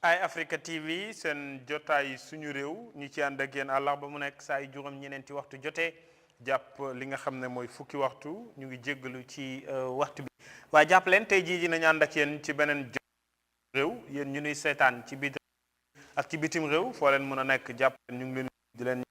ay Africa TV seen jotaay suñu réew ñi ci ànd ak yéen àllarba mu nekk saa yu juróom ñeneenti waxtu jotee jàpp li nga xam ne mooy fukki waxtu ñu ngi jéggalu ci waxtu bi waaye jàpp leen tey jii dinañu ànd ak yéen ci beneen réew yéen ñu nuy seetaan ci biir ak ci bitim réew foo leen mën a nekk jàpp leen ñu ngi leen di leen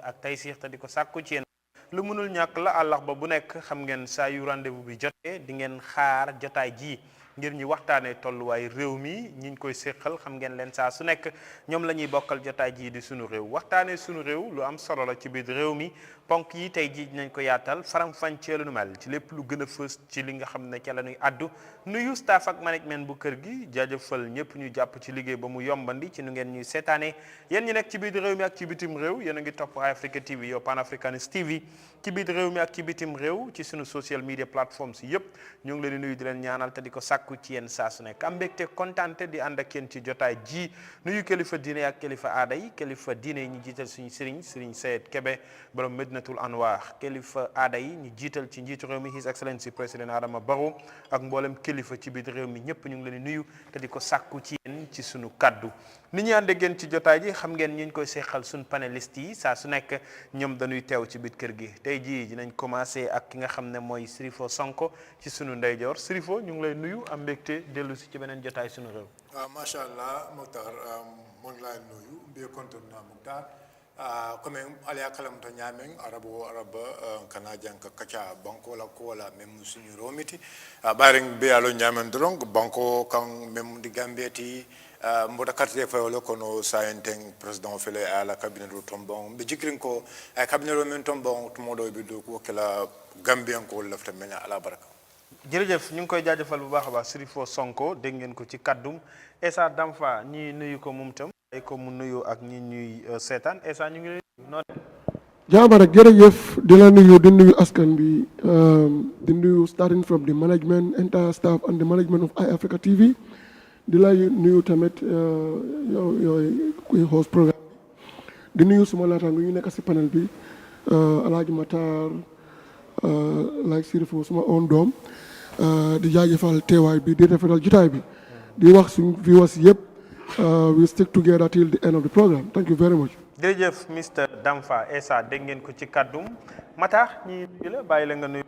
ak tey siix te di ko sàkku ci yéen lu mënul ñàkk la àllarba bu nekk xam ngeen saa yu rendez-vous bi jotee di ngeen xaar jotaay ji ngir ñu waxtaanee tolluwaay réew mi ñi ñu koy séqal xam ngeen leen saa su nekk ñoom la ñuy bokkal jotaay jii di sunu réew waxtaanee sunu réew lu am solo la ci biir réew mi ponk yi tey jii dinañ ko yaatal faram-fàccee lu nu mel ci lépp lu gën a fës ci li nga xam ne ca la ñuy addu nuyu staff ak management bu kër gi jaajëfal ñëpp ñu jàpp ci liggéey ba mu yombandi ci nu ngeen ñuy seetaanee yéen ñi nekk ci biir réew mi ak ci bitim réew yéen a ngi topp Africa TV yow Pan Africanist TV ci biir réew mi ak ci bitim réew ci sunu social media platforms yëpp ñu ngi leen di nuyu di leen ñaanal te di ko sàkku ci yéen saa su nekk am mbégte kontaante di ànd ak yéen ci jotaay ji nuyu kilifa diine ak kilifa aada yi kilifa diine yi ñu jiital suñu Serigne Sayed Kebe borom Medinatul Anwar kilifa aada yi ñu jiital ci njiitu réew mi His Excellency président Adama Barrow ak mboolem kilifa ci biir réew mi ñëpp ñu ngi leen di nuyu te di ko sàkku ci yéen ci sunu kaddu ni ñu ànd ak yéen ci jotaay ji xam ngeen ñu ngi koy seexal suñu panéliste yi saa su nekk ñoom dañuy teew ci biir kër gi tey jii dinañ commencé ak ki nga xam ne mooy Sirifo Sonko ci sunu ndeyjoor Sirifo ñu ngi lay nuyu am mbégte dellu si ci beneen jotaay sunu réew. macha allah Mokhtar mo ngi lay nuyu mbiye konton na Mokhtar comme aliya kalamta ñamen araba kana janka kacha banko la ko la même suñu romiti baring be alo ñamen drong banko kan même di gambeti mboda carte fa wala kono sayenteng président fele ala cabinet do tombon be jikrin ko ay cabinet do men tombon to modo be do ko kala gambien ko lafta mel ala baraka jërëjëf ñu ngi koy jaajëfal bu baax a baax Sirifo Sonko dégg ngeen ko ci kaddum Essa Damfa ñi nuyu ko moom tam ay ko mu nuyu ak ñi ñuy seetaan Essa ñu ngi lay nuyu jaama rek jërëjëf di la nuyu di nuyu askan bi di nuyu starting from the management entire staff and the management of Eye Africa TV di la nuyu tamit yooyu kuy host programme di nuyu suma laataango ñu nekk si panel bi Alaaji Matar like Sirifo suma own doom di jaajëfal teewaay bi di rafetal jotaay bi di wax suñu viewers yëpp we stick together till the end of the program thank you very much. jërëjëf Mr Damfa Essa dégg ngeen ko ci kaddum Matar ñi nuyu la bàyyi la nga nuyu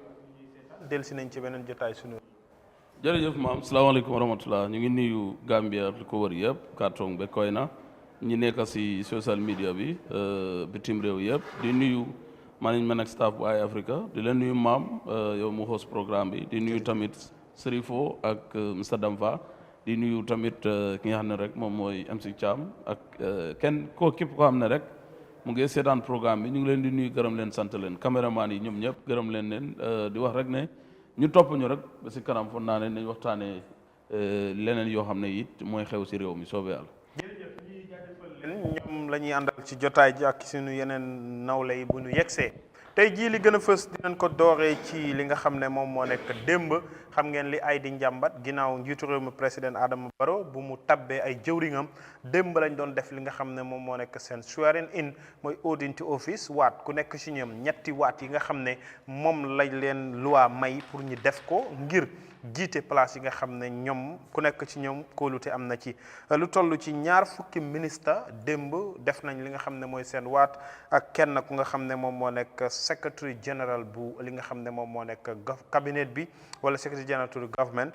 dellu si nañ ci beneen jotaay sunu. jërëjëf maam salaamaaleykum wa rahmatulah ñu ngi nuyu Gambia li ko wër yëpp Kartong ba Koyna ñi nekk si social media bi bitim réew yëpp di nuyu. management ak staff bu Eye Africa di leen nuyu maam yow mu host programme bi di nuyu tamit Sirifo ak Mr Damfa di nuyu tamit ki nga xam ne rek moom mooy MC Thiam ak kenn képp koo xam ne rek mu ngi seetaan programme bi ñu ngi leen di nuyu gërëm leen sant leen caméraman yi ñoom ñëpp gërëm leen di wax rek ne ñu topp ñu rek ba si kanam foog naa ne nañ waxtaanee leneen yoo xam ne it mooy xew si réew mi soobee yàlla. ñoom la ñuy àndal ci jotaay ji ak suñu yeneen nawle yi bu ñu yegsee tey jii li gën a fës dinañ ko dooree ci li nga xam ne moom moo nekk démb xam ngeen li ay di njàmbat ginnaaw njiitu réew mi président Adama Barrow bu mu tabbee ay jëwriñam démb lañ doon def li nga xam ne moom moo nekk seen swearing in mooy oath into office waat ku nekk ci ñoom ñetti waat yi nga xam ne moom lañ leen loi may pour ñu def ko ngir jiite place yi nga xam ne ñoom ku nekk ci ñoom kóolute am na ci lu toll ci ñaar fukki ministre démb def nañ li nga xam ne mooy seen waat ak kenn ku nga xam ne moom moo nekk secretary general bu li nga xam ne moom moo nekk cabinet bi wala secretary general to the government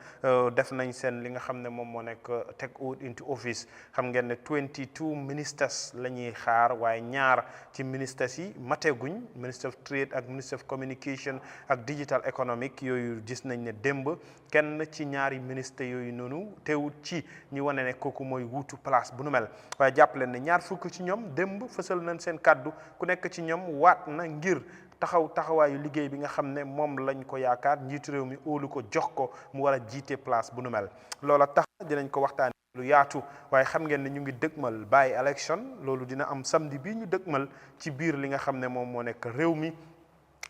def nañ seen li nga xam ne moom moo nekk take oath into office xam ngeen ne 22 ministers la ñuy xaar waaye ñaar ci ministers yi mateguñ minister of trade ak minister of communication ak digital economic yooyu gis nañ ne démb kenn ci ñaari ministre yooyu noonu teewut ci ñi wane ne kooku mooy wuutu place bu nu mel waaye jàpp leen ne ñaar fukk ci ñoom démb fësal nañ seen kàddu ku nekk ci ñoom waat na ngir taxawaayu liggéey bi nga xam ne moom lañ ko yaakaar njiitu réew mi óolu ko jox ko mu war a jiite place bu nu mel loola tax dinañ ko waxtaane lu yaatu waaye xam ngeen ne ñu ngi dëgmal by election loolu dina am samedi bii ñu dëgmal ci biir li nga xam ne moom moo nekk réew mi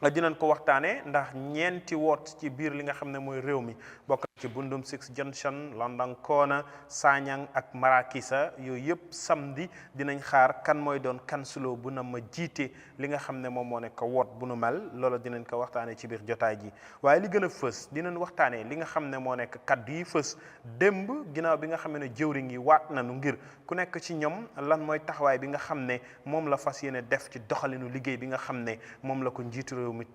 dinañ ko waxtaanee ndax ñeenti woot ci biir li nga xam ne mooy réew mi bokk ci Bundum 6 Junction Landankona Sanyang ak Marakisa yooyu yëpp samedi dinañ xaar kan mooy doon kansulo bu na ma jiite li nga xam ne moom moo nekk woot bu nu mel loola dinañ ko waxtaanee ci biir jotaay ji waaye li gën a fës dinañ waxtaanee li nga xam ne moo nekk kaddu yi fës démb ginnaaw bi nga xam ne jëwriñ yi waat nañu ngir ku nekk ci ñoom lan mooy taxawaay bi nga xam ne moom la fas yéene def ci doxalinu liggéey bi nga xam ne moom la ko njiitu réew mi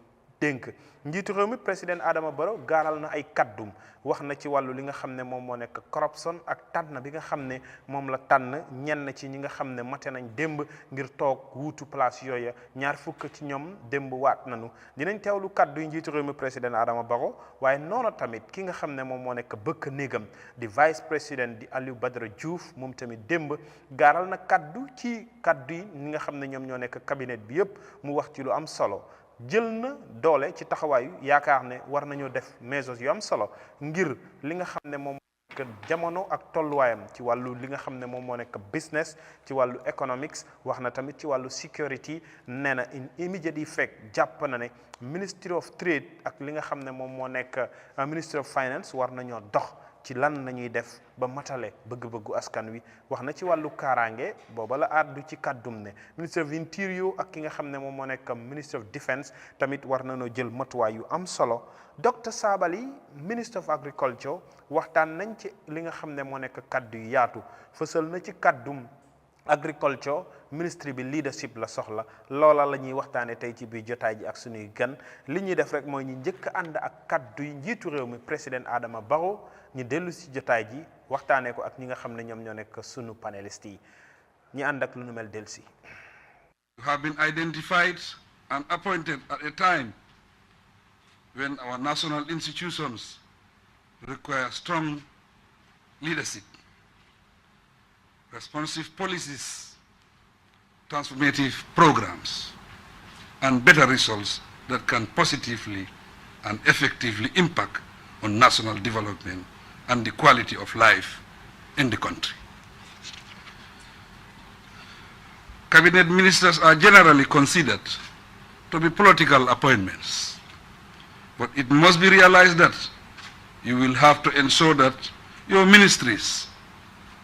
dénk njiitu réew mi président Adama Barrow gaaral na ay kaddum wax na ci wàllu li nga xam ne moom moo nekk corruption ak tànn bi nga xam ne moom la tànn ñenn ci ñi nga xam ne mate nañ démb ngir toog wuutu place yooya ñaar fukk ci ñoom démb waat nañu dinañ teewlu kaddu yi njiitu réew mi président Adama Barrow waaye noonu tamit ki nga xam ne moom moo nekk bëkk néegam di vice président di Alieu Badara Diouf moom tamit démb gaaral na kaddu ci kaddu yi ñi nga xam ne ñoom ñoo nekk cabinet bi yépp mu wax ci lu am solo jël na doole ci taxawaayu yaakaar ne war nañoo def mesures yu am solo ngir li nga xam ne moom moo nekk jamono ak tolluwaayam ci wàllu li nga xam ne moom moo nekk business ci wàllu economics wax na tamit ci wàllu security nee na in immediate effect jàpp na ne Ministry of Trade ak li nga xam ne moom moo nekk Ministry of Finance war nañoo dox ci lan nañuy def ba matale bëgg-bëggu askan wi wax na ci wàllu kaaraange booba la àddu ci kàddum ne Ministry of Interior ak ki nga xam ne moom moo nekk Ministry of Defence tamit war nañoo jël matuwaay yu am solo Dr Sabally Minister of Agriculture waxtaan nañ ci li nga xam ne moo nekk kaddu yu yaatu fësal na ci kàddum agriculture ministry bi leadership la soxla loola la ñuy waxtaane tey ci biir jotaay ji ak suñuy gan li ñuy def rek mooy ñu njëkk ànd ak kaddu yi njiitu réew mi président Adama Barrow ñu dellu si jotaay ji waxtaanee ko ak ñi nga xam ne ñoom ñoo nekk sunu panélistes yi ñi ànd ak lu nu mel dellu si. Have been identified and appointed at a time when our national institutions require strong leadership, responsive policies, transformative programs, and better results that can positively and effectively impact on national development and the quality of life in the country. Cabinet ministers are generally considered to be political appointments, but it must be realized that you will have to ensure that your ministries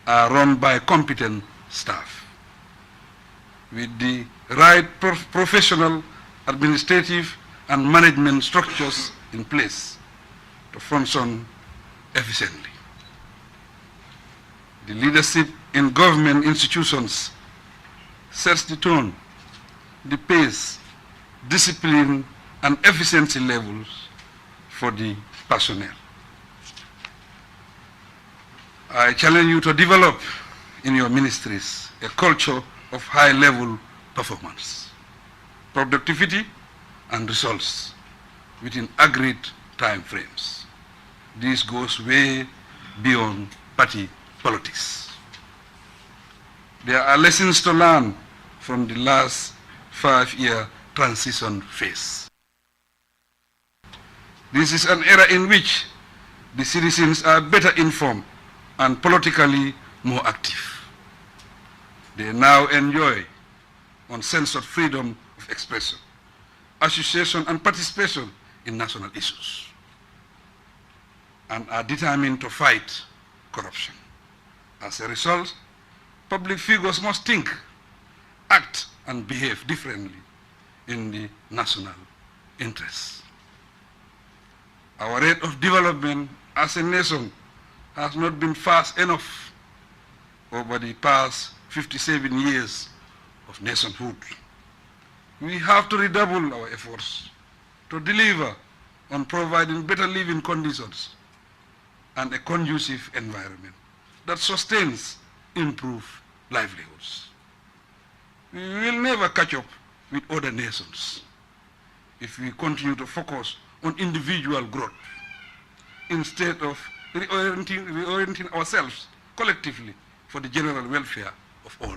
are run by competent staff with the right professional, administrative, and management structures in place to function efficiently. The leadership in government institutions sets the tone, the pace, discipline, and efficiency levels for the personnel. I challenge you to develop in your ministries a culture of high-level performance, productivity, and results within agreed time frames. This goes way beyond party politics. There are lessons to learn from the last 5-year transition phase. This is an era in which the citizens are better informed and politically more active. They now enjoy uncensored freedom of expression, association, and participation in national issues, and are determined to fight corruption. As a result, public figures must think, act, and behave differently in the national interests. Our rate of development as a nation has not been fast enough over the past 57 years of nationhood. We have to redouble our efforts to deliver on providing better living conditions and a conducive environment that sustains improved livelihoods. We will never catch up with other nations if we continue to focus on individual growth instead of reorienting ourselves collectively for the general welfare of all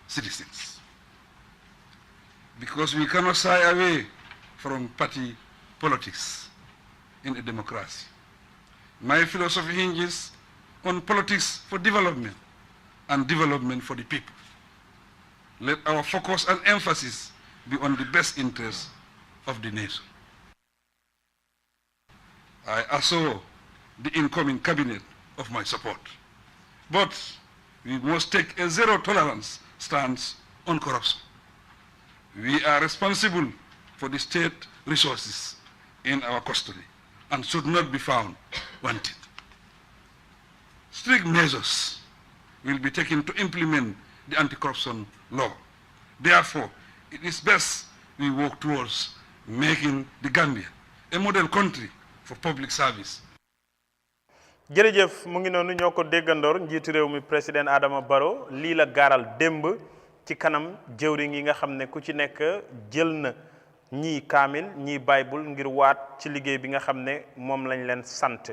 citizens. Because we cannot shy away from party politics in a democracy. My philosophy hinges on politics for development and development for the people. Let our focus and emphasis be on the best interests of the nation. I assure the incoming cabinet of my support. But we must take a zero-tolerance stance on corruption. We are responsible for the state resources in our custody and should not be found wanted. Strict measures will be taken to implement the anti-corruption law. Therefore, it is best we work towards making the Gambia a model country for public service. jërëjëf mu ngi noonu ñoo ko déggandoor njiitu réew mi président Adama Barrow lii la gaaral démb ci kanam jëwriñ yi nga xam ne ku ci nekk jël na ñii kaamil ñii baybul ngir waat ci liggéey bi nga xam ne moom lañ leen sant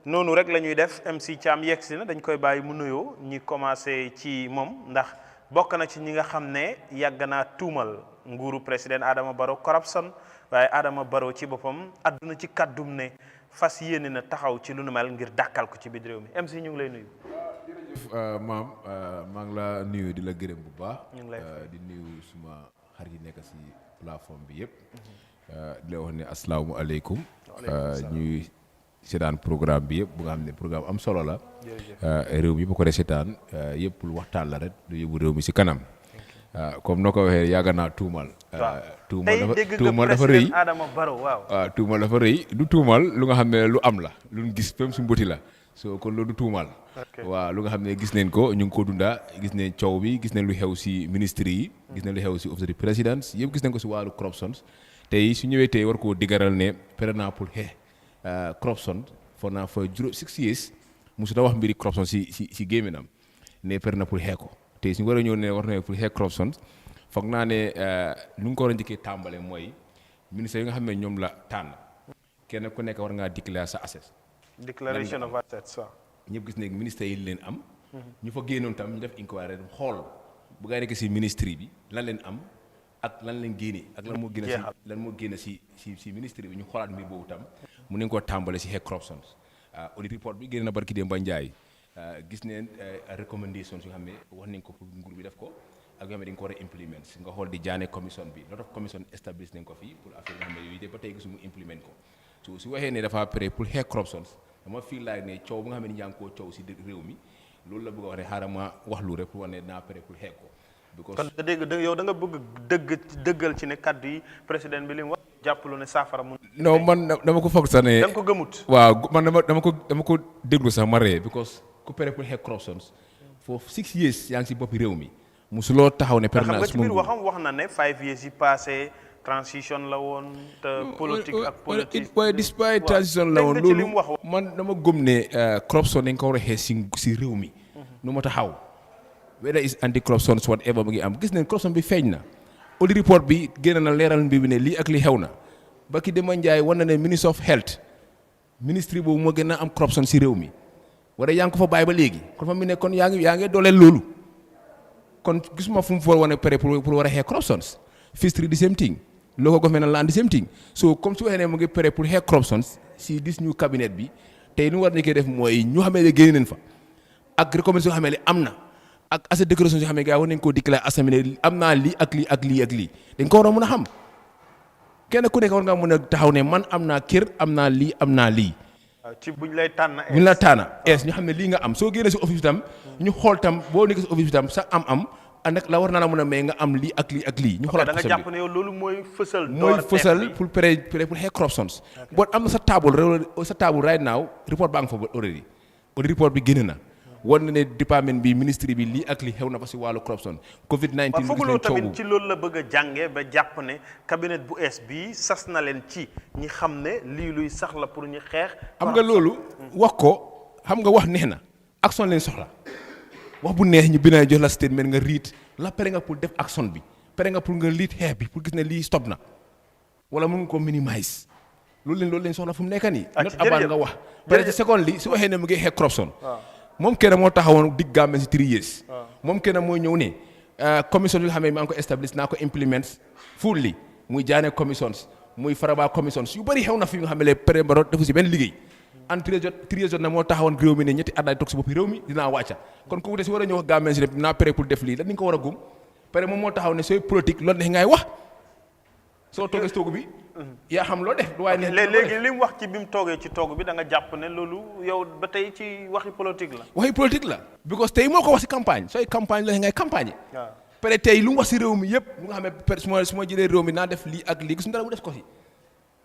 noonu rek la ñuy def MC Thiam yegsi na dañ koy bàyyi mu nuyoo ñi commencé ci moom ndax bokk na ci ñi nga xam ne yàgg naa tuumal nguuru président Adama Barrow corruption waaye Adama Barrow ci boppam àdduna ci kàddum ne fas yéene na taxaw ci lu nu mel ngir dàkkal ko ci biir réew mi MC ñu ngi lay nuyu. jërëjëf maam maa ngi la nuyu di la gërëm bu baax. ñu ngi lay di nuyu suma xarit yi nekk si plateforme bi yëpp. di la wax ne asalaamualeykum. ñuy seetaan programme bi yëpp bu nga xam ne programme am solo la. réew mi bu ko dee seetaan yëpp lu waxtaan la rek du yóbbu réew mi si kanam. comme noo ko waxee yàgg naa tuumal. tuumal dafa rëy Adama Barrow waaw. tuumal dafa rëy du tuumal lu nga xam ne lu am la lu ñu gis même su mboti la soo kon loolu du tuumal. waaw lu nga xam ne gis neen ko ñu ngi ko dunda gis neen coow bi gis neen lu xew si ministre yi. gis neen lu xew si office de présidence yëpp gis neen ko si wàllu corruption tey su ñëwee tey war koo diggaral ne pare naa pour xeex corruption foog naa fa 6 years musu ta wax mbiri corruption si gémminam ne pare na pour xeex ko. tey suñu war a ñëw ne war na pour xeex corruption foog naa ne lu nga ko war a njëkkee tàmbale mooy ministère yi nga xam ne ñoom la tànn kenn ku nekk war ngaa déclarer sa assets. Declaration of assets waaw. ñëpp gis ne ministère yi leen am. ñu fa génnoon tam ñu def inquiry xool bu ngay nekk si ministère bi lan leen am ak lan leen génne ak lan moo génne si ministère bi ñu xoolaat mbir boobu tam mu ne koo tàmbale si xeex corruption audit report bi génne na barki Demba Ndiaye. gis neen recommendations yoo xam ne wax nañ ko pour nguur bi def ko ak yoo xam ne dañ ko war a implement nga xool di jaane commission bi lot of commission establish nañ ko fii pour affaire yoo xam ne yooyu de ba tey gisu mu implement ko su waxee ne dafa prêt pour xeex corruption dama feel like ne coow bu nga xam ne yaa ngi koo coow si réew mi loolu la bëgg a wax ne xaaral ma wax lu rek pour wax ne naa prêt pour xeex ko. kon da dégg yow da nga bëgg dëggal ci ne kaddu yi président bi li mu wax jàppalu ne saafara mu. non man dama ko foog sax ne. da nga ko gëmut. waaw man dama ko déglu sax ma ree because ku pare pour xeex corruption foofu 6 years yaa ngi si boppi réew mi musuloo taxaw ne. permanence xam nga ci biir waxam wax na ne 5 years yi passé transition la woon te politique ak politique. waaye despite transition la woon loolu man dama gëm ne corruption dañ ko war a xeex si réew mi. nu ma taxaw whether is anti corruption whatever mu ngi am gis nañ corruption bi feeñ na. audit report bi génn na leeral mbir bi ne lii ak li xew na ba ki Demba Ndiaye war na ne ministre of health ministry boobu moo gën a am corruption si réew mi. wala yaa ngi ko fa bàyyi ba léegi kon fa mu ne kon yaa ngi dooleel loolu kon gisuma fu mu fa wane pare pour war a xeex corruption fishery the same thing local government land the same thing so comme su waxee ne mu ngi pare pour xeex corruption si dis ñu cabinet bi tey nu war nañu koy def mooy ñu xamee ne génne nañ fa ak recommandation yoo xamee ne am na ak assez déclaration yoo xam ne gars war nañu koo déclarer assemblée am naa lii ak lii ak lii ak lii dañ ko war a mën a xam kenn ku nekk war nga mën a taxaw ne man am naa kër am naa lii am naa lii. ci buñ lay tànn buñ la tànn ñu xam ne lii nga am soo génnee si office bi tam ñu xool tam boo nekkee si office bi tam sa am ànd ak la war naa la mën a may nga am lii ak lii ak lii. ñu xoolaat da nga jàpp ne yow loolu mooy fësal. mooy fësal pour xeex corruption boo am na sa table right now report baa nga fa already audit report bi génn na war na ne département bi ministre bi lii ak lii xew na fa si wàllu corruption Covid 19. waaw foog loolu tamit ci loolu la bëgg a jàngee ba jàpp ne cabinet bu es bi sas na leen ci ñi xam ne lii luy sax la pour ñu xeex. xam nga loolu wax ko xam nga wax neex na action leen soxla wax bu neex ñu binaa jox la statement nga riit la pare nga pour def action bi pare nga pour nga liit xeex bi pour gis ne lii stop na wala mën nga ko minimize loolu leen soxla fu mu nekk nii. not abaan nga wax pare ci seconde li su waxee ne mu ngi xeex corruption moom kenn moo taxawoon dig Gambie si 3 years. moom kenn mooy ñëw ne commission yi nga xam ne maa ngi ko establish naa ko implement fully muy jaane commissions muy faraba commissions yu bëri xew na fi nga xam ne pare ba defu si benn liggéey. en 3 years na moo taxawoon réew mi ne ñetti at laay toog si boppi réew mi dinaa wàcca kon kooku de si war a ñëw wax Gambie si ne dinaa pare pour def lii lan ni nga ko war a gum pare moom moo taxaw ne sooy politique loolu neex ngay wax soo toogee si toogu bi yaa xam loo def waaye léegi li mu wax ci bi mu toogee ci toog bi da nga jàpp ne loolu yow ba tey ci waxi politique la waxi politique la because tey moo ko wax si campagne sooy campagne la ngay campagne peut être tey lu mu wax si réew mi yëpp lu nga xam ne su ma jëlee réew mi naa def lii ak lii gis nga dara mu def ko si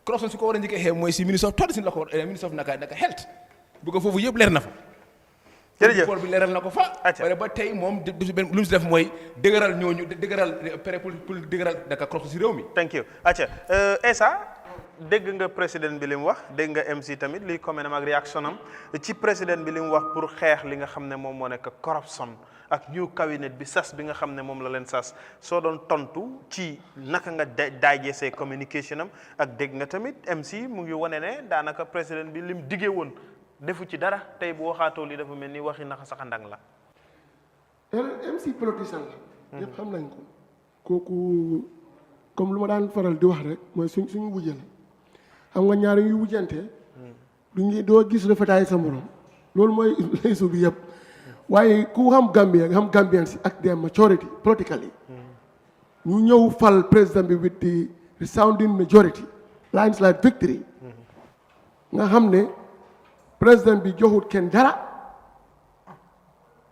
corruption si ko war a njëkkee xew mooy si ministre of tourism la ko ministre of naka health bu ko foofu yëpp leer na fa jërëjëf rapport bi leeral na ko fa pare ba tey moom du si benn lu mu si def mooy dëgëral ñooñu dëgëral pare pour dëgëral naka corruption si réew mi thank you acca Essa dégg nga président bi li mu wax dégg nga MC tamit liy comment am ak réaction am ci président bi li mu wax pour xeex li nga xam ne moom moo nekk corruption ak new cabinet bi sas bi nga xam ne moom la leen sas soo doon tontu ci naka nga daajee say communication am ak dégg nga tamit MC mu ngi wane ne daanaka président bi lim diggee woon defu ci dara tey bu waxaatoo li dafa mel ni waxi naxa saxandang la. MC politicien la. ñëpp xam nañ ko. kooku comme lu ma daan faral di wax rek mooy suñu wujje la xam nga ñaari yu wujjante. doo gis rafetaay sa morom loolu mooy leesu bi yëpp. waaye ku xam Gambia nga xam Gambian si ak their maturity politically ñu ñëw fal président bi with the resounding majority landslide victory nga xam ne président bi joxut kenn dara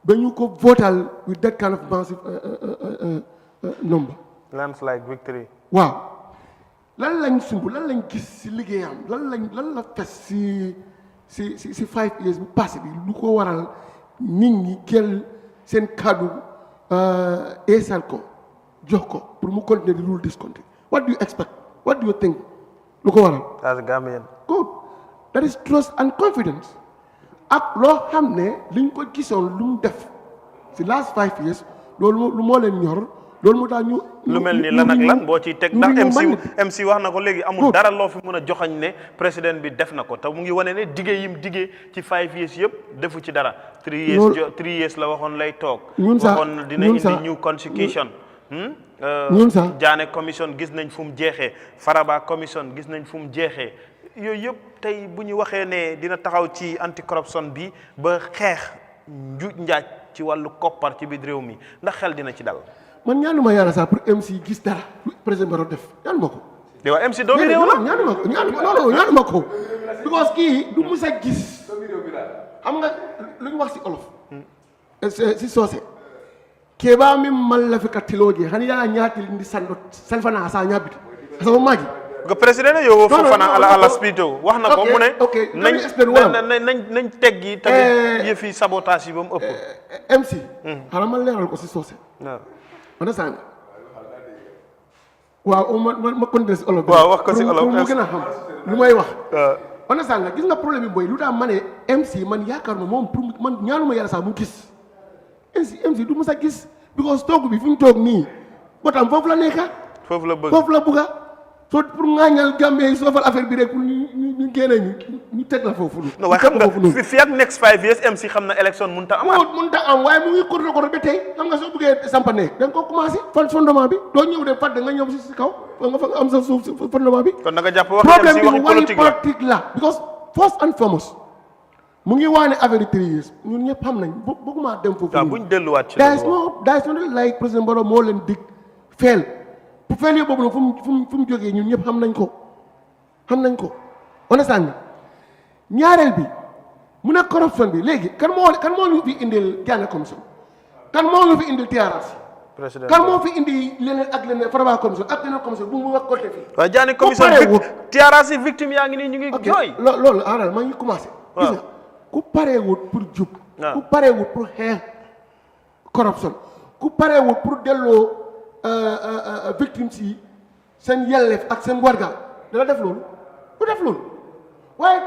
ba ñu ko votal with that kind of massive number. landslide victory. waaw lan lañ sumb lan lañ gis si liggéeyam lan la fes si 5 years bu passé bi lu ko waral. nit ñi jël seen kàddu eesal ko jox ko pour mu continuer di rule this country what do you expect what do you think lu ko waral. as a Gambian. good that is trust and confidence ak loo xam ne liñ ko gisoon lu mu def si last 5 years loolu lu moo leen ñor loolu moo tax ñu. lu mel ni lan ak lan boo ciy teg ndax MC wax na ko léegi amul dara loo fi mën a joxañ ne président bi def na ko te mu ngi wane ne diggé yim diggé ci 5 years yëpp defu ci dara. 3 years la waxoon lay toog. waxoon dina indi new constitution. ñun sax Jaane commission gis nañ fu mu jeexee Faraba commission gis nañ fu mu jeexee yooyu yëpp tey bu ñu waxee ne dina taxaw ci anti corruption bi ba xeex njuuj njaaj ci wàllu koppar ci biir réew mi ndax xel dina ci dal. man ñaanuma yàlla sax pour MC gis dara président Barrow def ñaanuma ko. de waa MC doomi réew la ñaanuma ko because kii du mus a gis xam nga lu ñu wax si olof si soose keɓa min malla fi kattiloje hani yaa ñaatil ndi sanɗo salfana sa ñabbiti asamo maaji ko président yo fofana ala spito wax na ko mu ne nañ teggi tamit yëfi sabotage yi ba mu ëpp MC xanaa ma leeral ko si soose understand waaw ma continuer si olof waaw wax ko si olof mu gën a xam lu may wax understand gis nga problème bi booy lu tax ma ne MC man yaakaar ma moom pour man ñaanuma yàlla sax mu gis MC du mës a gis because toog bi fu ñu toog nii botam foofu la nekka foofu la bëgg foofu la bëgga soo pour ŋaañal Gambie yi soofal affaire bi rek pour ñu génne ñu teg la foofu non waaye xam nga fi ak next 5 years MC xam na élection mënut a am waaye mu ngi ko ba tey xam nga soo bëggee sampa nekk da nga ko commencé fondement bi doo ñëw de fàtte nga ñëw si kaw nga fa am sa suuf fondement bi kon da nga jàpp wax problème bi waxi politique la because first and foremost mu ngi waane affaire 3 years ñun ñëpp xam nañ bëgguma dem foofu waaw buñ delluwaat ci daay no like président Barrow moo leen dig feel bu feelee boobu nag fu mu jógee ñun ñëpp xam nañ ko understand ñaareel bi mu ne corruption bi léegi kan moo ñu fi indil Jaane commission kan moo ñu fi indil TRRC kan moo fi indi leneen ak leneen Faraba commission ak leneen commission bu mu wax côté fii waaw Jaane commission TRRC victime yaa ngi nii ñu ngi jooy loolu aaral maa ngi commencé gis nga ku pareewut pour jub ku pareewut pour xeex corruption ku pareewut pour delloo victimes yi seen yelleef ak seen warga dana def loolu du def loolu waaye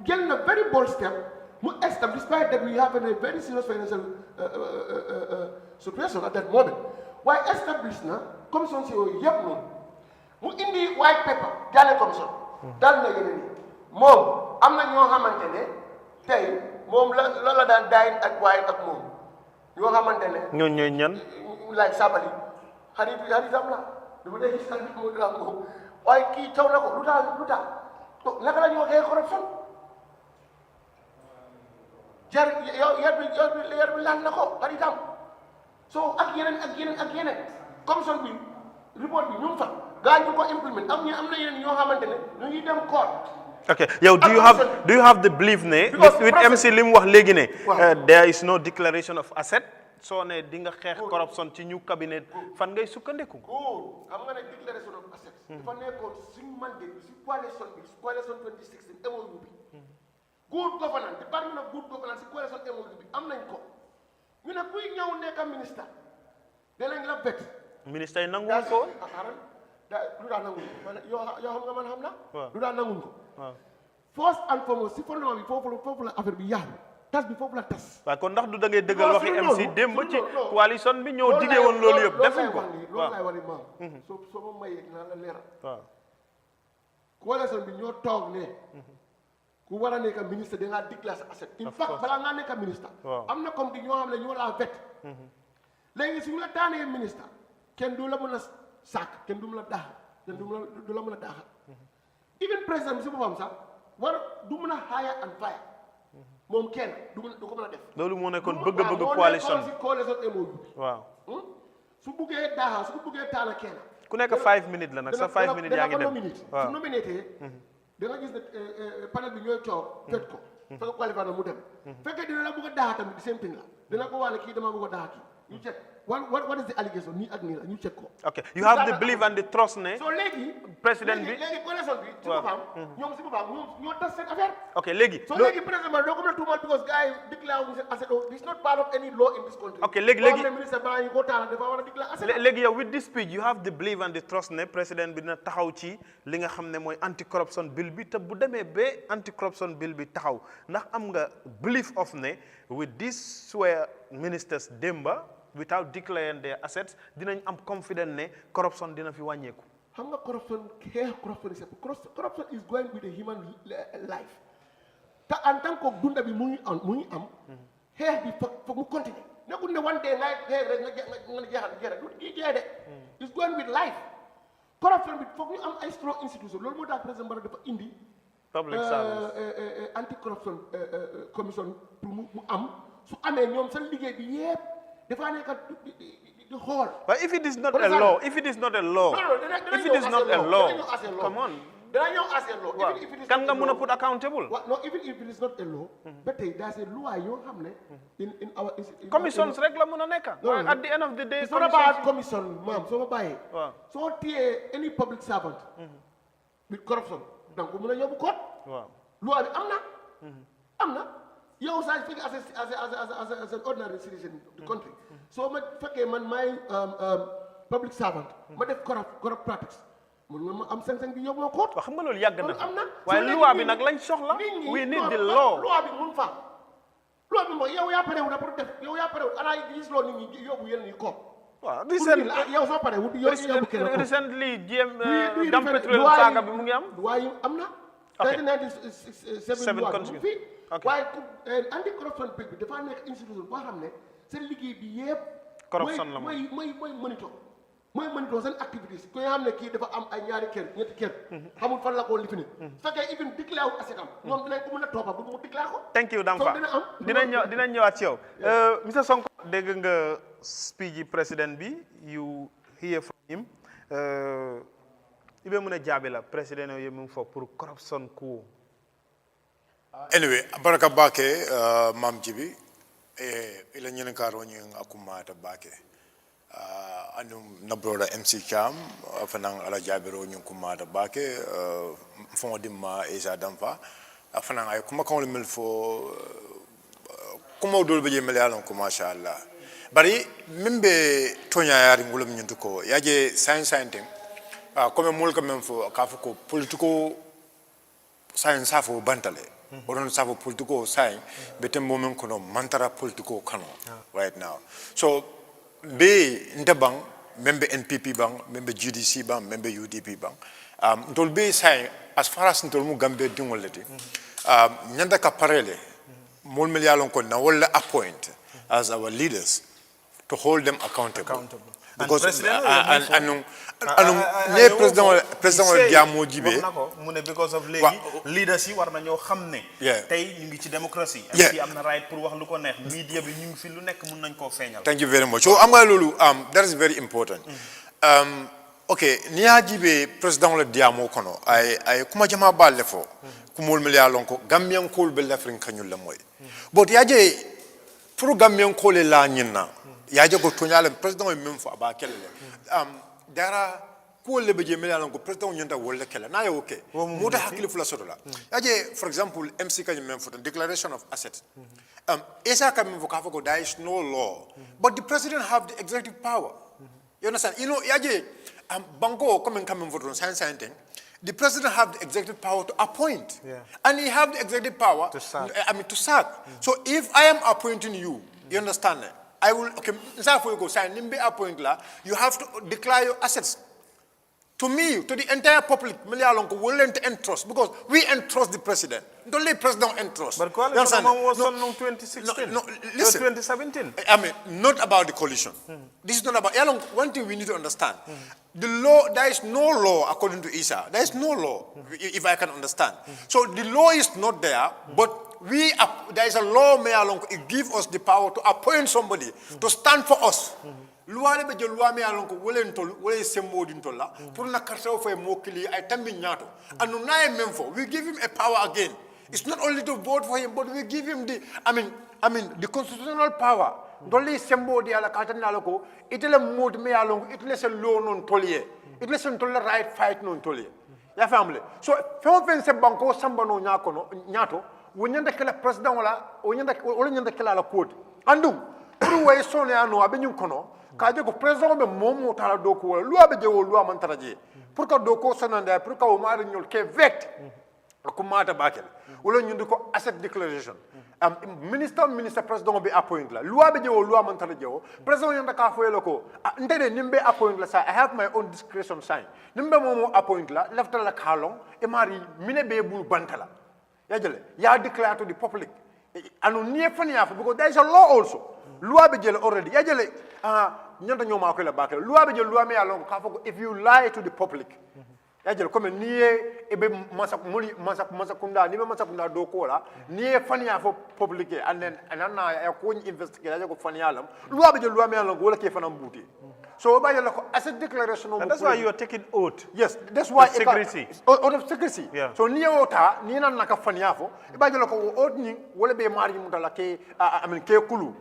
jël na very bold step mu establish despite that we have a very serious financial situation at that moment waaye establish na commission si yooyu yëpp noonu mu indi white paper Jaane commission dal na yeneen yi moom am na ñoo xamante ne tey moom la daan daayin ak waaye ak moom ñoo xamante ne ñooñu ñooy ñan laaj sabali xaritam la dama dee gis mu dira ko waaye kii caw na ko lu tax naka la ñu waxee corruption yar bi laal na ko xaritam so ak yeneen commission bi report bi ñu fa gaa ñu ko implement am na yeneen ñoo xamante ne ñu ngi dem court. Okay, yow do you have the belief ne with MC li mu wax léegi ne there is no declaration of asset soo ne di nga xeex corruption ci ñu cabinet fan ngay sukkandiku. xam nga ne declaration of asset dafa nekkoon suñu mandate bi si coalition 2016 MOU bi good governance département of good governance si coalition MOU bi am nañ ko ñu ne kuy ñëw nekk ministre danañ la bett ministre yi nanguwuñ ko lu daa nanguñ ko yoo xam nga man xam na lu daa nanguñ ko first and foremost si fondement bi foofu la affaire bi yàqu tas bi foofu la tas. waaw kon ndax du da ngay dëggal waxi MC démb ci coalition bi ñoo diggee woon loolu yëpp defuñ ko. loolu laay wax ni maam. soo ma mayee naa la leeral. waaw coalition bi ñoo toog ne. ku war a nekk ministre da ngaa déclarer asset. in fact balaa ngaa nekk ministre. am na comme di ñoo xam ne ñoo laa vet. léegi su ñu la taanee ministre kenn du la mën a sàkk kenn du la daaxal kenn du la mën a daaxal. even président bi si boppam sax du mën a hire and fire. moom kenn du ko mën a def. loolu moo nekkoon bëgg-bëgg coalition bi coalition MOU bi. waaw. su buggee daaxal su buggee taana kenn. ku nekk 5 minutes la nag sa 5 minutes yaa ngi dem waaw su nominété da nga gis ne panel bi ñooy toog jot ko. fekk qualifié na mu dem. fekkee dina la bëgg a daaxa tamit same thing la dina ko wax ne kii dama bëgg a daaxa kii ñu check what is the allegation nii ak nii la ñu check ko. ok you have the belief and the trust ne. so léegi. président bi léegi coalition bi. ci boppam ñoom si boppam ñoo tas seen affaire. ok léegi. so léegi président doo ko mën a tuumal because gars yi déclaré wu seen asset it's not part of any law in this country. ok léegi ministre balaa ñu ko taala dafa war a déclaré asset. léegi yow with this speech you have the belief and the trust ne président bi dina taxaw ci li nga xam ne mooy anti corruption bill bi te bu demee ba anti corruption bill bi taxaw ndax am nga belief of ne with these swear ministers démba without declaring their assets dinañ am confidence ne corruption dina fi wàññeeku. xam nga corruption corruption is going with a human life te en tant que dunda bi mu ngi am xeex bi foog mu continuer nekkul ne one day ngay xeex rek nga jeexal du jeex de is going with life corruption bi foog ñu am ay strong institution loolu moo tax président Barrow dafa indi public service anti corruption commission pour mu am su amee ñoom seen liggéey bi yépp dafa nekk di xool. but if it is not a law if it is not a law come on. dana ñëw as a law. waaw kan nga mën a put accountable. no even if it is not a law. ba tey daa see loi yoo xam ne. in our commissions rek la mën a nekk. at the end of the day. it's not about commission maam soo ma bàyyee. waaw soo téyee any public servant. with corruption donc mën a yóbbu court. waaw loi bi am na. yow saa fekkee as an ordinary citizen of the country. soo ma fekkee man maay public servant. ma def corrupt practice. mun nga ma am sañ-sañ bi yóbbu ma koot. waaw xam nga loolu yàgg na am na waaye loi bi nag lañ soxla. we need the law. loi bi mun fa. loi bi mooy yow yaa parewul pour def yow yaa parewul ana gis loo nit ñi yóbbu yenn yi koot. waaw yow soo parewul yow yóbbu kenn koot. recently dam pétrole saaga bi mu ngi am. waaye am na. ok 1997 loi bi fii. waaye anti corruption bill bi dafa nekk institution boo xam ne seen liggéey bi yëpp. corruption la mooy monitor. mooy monitor seen activités ko nga xam ne kii dafa am ay ñaari kër ñetti kër. xamul fan la ko lifini. su fekkee even déclaré wu asetam. ñoom dinañ ko mën a toppa bu mu déclaré ko. thank you Damfa dinañ ñëwaat ci yow. monsieur Sonko dégg nga speech yi président bi you hear from him ibe mu ne jaabi la président yo mu fo pour corruption ku anyway baraka bake mam jibi ila ñene karo ñu akumata bake anu na broda MC Cham fanang ala jabiro ñu kumata bake fon dimma Isa Damfa fanang ay kuma ko mel fo kuma dol be jemel yalon ko masha Allah bari mimbe tonya yari ngulum ñu ko yaje science comme mol quand même fo ka ko politico science safo bantale oron safo politico science betem momen kono mantara politico kano right now so be ndabang membe NPP bang membe GDC bang membe UDP bang ndol be science as far as ndol mu gambe dingolati nyanda ka parele mol mel yalon ko na wala appoint as our leaders to hold them accountable. Because president Diamo Jibe mu ne because of léegi leaders yi war nañoo xam ne tey ñu ngi ci démocratie ci am na right pour wax lu ko neex media bi ñu ngi fi lu nekk mun nañ koo feeñal. Thank you very much. So am nga loolu that is very important Okay, ni ajibe president le diamo kono ay kuma jama balle fo kumol mi yalon ko gambian kol be lafrin kanyul la moy but yaje pour gambian kol la nyinna yaje ko tonyale president même fo ba kelle dara ko le be je mi yalon ko president nyinta wolle kelle na yo okay muta hakili fula soto la yaje for example MC kanyum même fo declaration of assets esa kam fo ka fo ko there is no law but the president have the executive power. You understand? You know, yaje Bango coming for science thing. The president have the executive power to appoint, and he have the executive power to sack. To sack. So if I am appointing you, you understand? I will for you go sign nimbe appoint la. You have to declare your assets. To me, to the entire public, will entrust because we entrust the president. Don't let president entrust. But coalition was on 2016. No, listen. 2017. I mean, not about the coalition. This is not about. One thing we need to understand: the law. There is no law according to ISA. There is no law, if I can understand. So the law is not there, but there is a law. It gives us the power to appoint somebody to stand for us. Luare be loi me alon ko wolen tol wolay sembo din tolla pour na kartaw fay mokili ay tambi ñaato anu naye même fo we give him a power again. It's not only to vote for him, but we give him the the constitutional power. Dolly sembo di ala katan ala ko itele mod me alon itele se law non tolier itele se tolla right fight non tolier ya family. So fon se banko samba no ñaato wonyanda kala president wala wonyanda kala la code andum pour way sonne anu abenyum kono kaje ko president be momo tala doko wala loi be jewo loi man taraje pour que doko sonanda pour que o mari ñol ke vect ko mata bakel wala ñu ko asset declaration minister president be appoint la loi be jewo loi man taraje o president yanda ka foyelo ko ndede nimbe appoint la sa I have my own discretion sign nimbe momo appoint la lefta la kalong e mari mine be bul bantala yajele ya declare to the public anu nie fani afa because there is a law also loi be jele already yajele nyanta ñoma ko la bakale loi be jele loi me alon ka fako if you lie to the public yajele comme nié e be masakunda ni be masakunda do ko la nié fania fo public and then anana ya ko investigate yajele ko fania lam loi be jele loi me alon wala ke fanam bouti so ba jele ko asset declaration and that's why you are taking oath. Yes, that's why secrecy. Out of secrecy. Yeah. So nié ota ni nan naka fania fo ba jele ko oath ni wala be mari mutala ke ke kulu.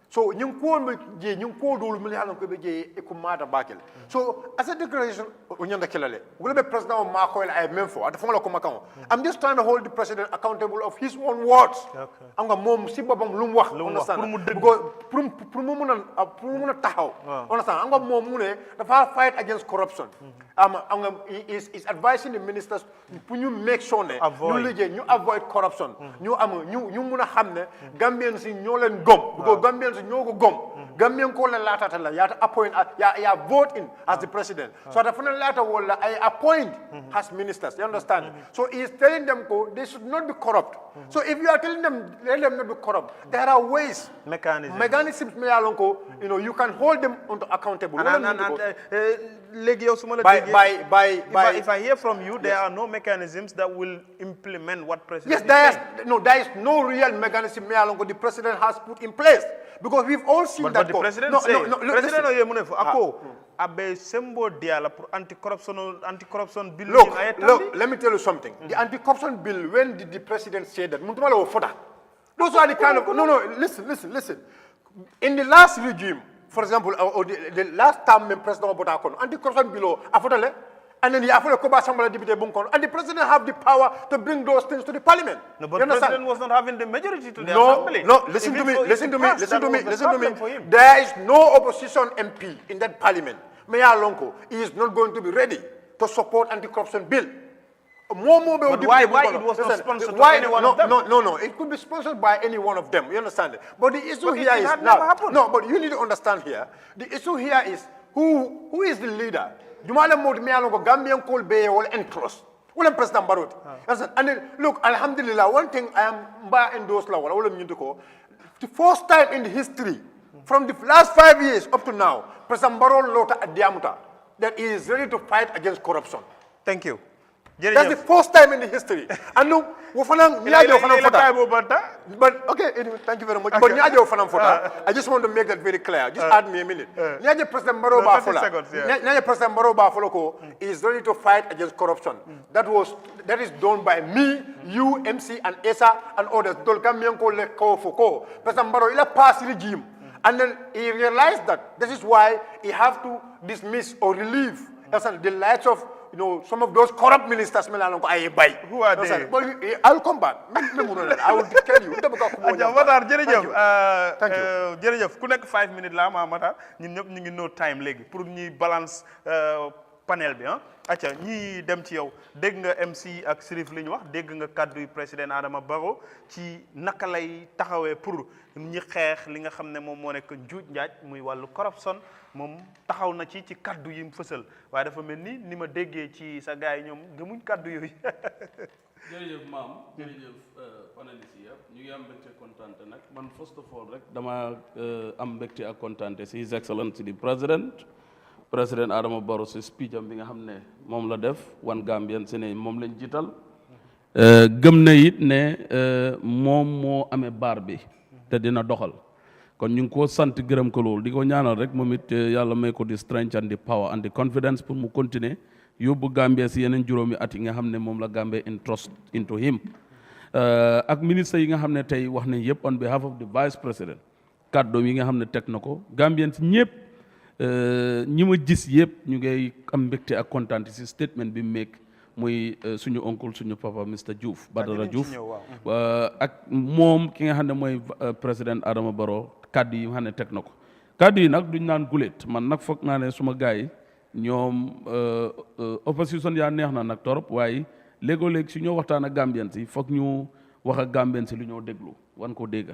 So ñu ko je ñu ko dolu mi halan ko be je e ko mata bakel so as a declaration o nyanda kelale wala be president ma ko ay même fo ata la ko makan I'm just trying to hold the president accountable of his own words am nga mom si bobam lu mu wax pour mu mëna taxaw understand am nga mom mu ne dafa fight against corruption am nga is advising the ministers pour ñu make sure ne ñu liggé ñu avoid corruption ñu mëna xamné Gambians ci ñoo leen gom because Gambians ñoko gom Gambian ko la latata la ya appoint ya vote in as the president so the final later will I appoint as ministers you understand so he is telling them they should not be corrupt so if you are telling them let them not be corrupt there are ways mechanisms me alonko you can hold them accountable if I hear from you there are no mechanisms that will implement what president there is no real mechanism me alonko the president has put in place because we've all seen but the president president oyemunefo ako abe sembo diala pour anti-corruption bill look let me tell you something the anti-corruption bill when did the president say that muntumala o fota those are the kind of listen in the last regime for example or the last term president obota kono anti-corruption bill afotale and then the and the president have the power to bring those things to the parliament. No, but the president was not having the majority to the assembly. No, listen to me. There is no opposition MP in that parliament. Mayor Lonko is not going to be ready to support anti-corruption bill. But why it was not sponsored by any one of them? No. It could be sponsored by any one of them. You understand it? But the issue here is now. No, but you need to understand here. The issue here is who is the leader? Jumala mod me alongo Gambian call be all entrust. Wala President Barot. And then, look, alhamdulillah, one thing I am ba endorse la wala the first time in the history, from the last 5 years up to now, President Barot lota adiamuta that he is ready to fight against corruption. Thank you. That's the first time in the history. And no, but okay, anyway, thank you very much. But I just want to make that very clear. Just add me a minute. President President Barrow is ready to fight against corruption. That is done by me, you, MC, and Esa, and others. President Barrow is a past regime. And then he realized that this is why he have to dismiss or relieve the lights of some of those corrupt ministers. Who are they? I'll come back. I will tell you. Thank you. Jërëjëf ku nekk 5 minutes la ma Matar ñun ñëpp ñu ngi no time léegi pour ñuy balance panel bi acca ñi dem ci yow dégg nga MC ak Sirif li ñu wax dégg nga kaddu yu président Adama Barrow ci naka lay taxawee pour ñi xeex li nga xam ne moom moo nekk njuuj njaaj muy wàllu corruption moom taxaw na ci kaddu yi mu fësal waaye dafa mel ni ma déggee ci sa gars yi ñoom gëmuñ kaddu yooyu. jërëjëf maam jërëjëf panélistes yi yëpp ñu ngi am mbégte kontaante nag man first of all rek dama am mbégte ak kontaante si His Excellency di président Adama Barrow si speech am bi nga xam ne moom la def One Gambian si ne moom lañ jiital gëm na it ne moom moo amee baar bi te dina doxal kon ñu ngi ko sant gërëm ko loolu di ko ñaanal rek moom it yàlla may ko di strength and the power and the confidence pour mu continuer yóbbu Gambia si yeneen juróomi at yi nga xam ne moom la Gambia entrust into him ak ministre yi nga xam ne tey wax nañ yëpp on behalf of the vice president kàddoom yi nga xam ne teg na ko Gambien si ñëpp ñi ma gis yëpp ñu ngay am mbégte ak kontaan si statement bi mu make muy suñu oncle suñu papa Mr Diouf Badara Diouf ak moom ki nga xam ne mooy président Adama Barrow kàddu yi nga xam ne teg na ko kàddu yi nag duñ naan guléet man nag foog naa ne suma gars yi ñoom opposition yaa neex na nag torop waaye léegoo-léeg su ñoo waxtaan ak Gambien si foog ñu wax ak Gambien si lu ñoo déglu wan ko dégga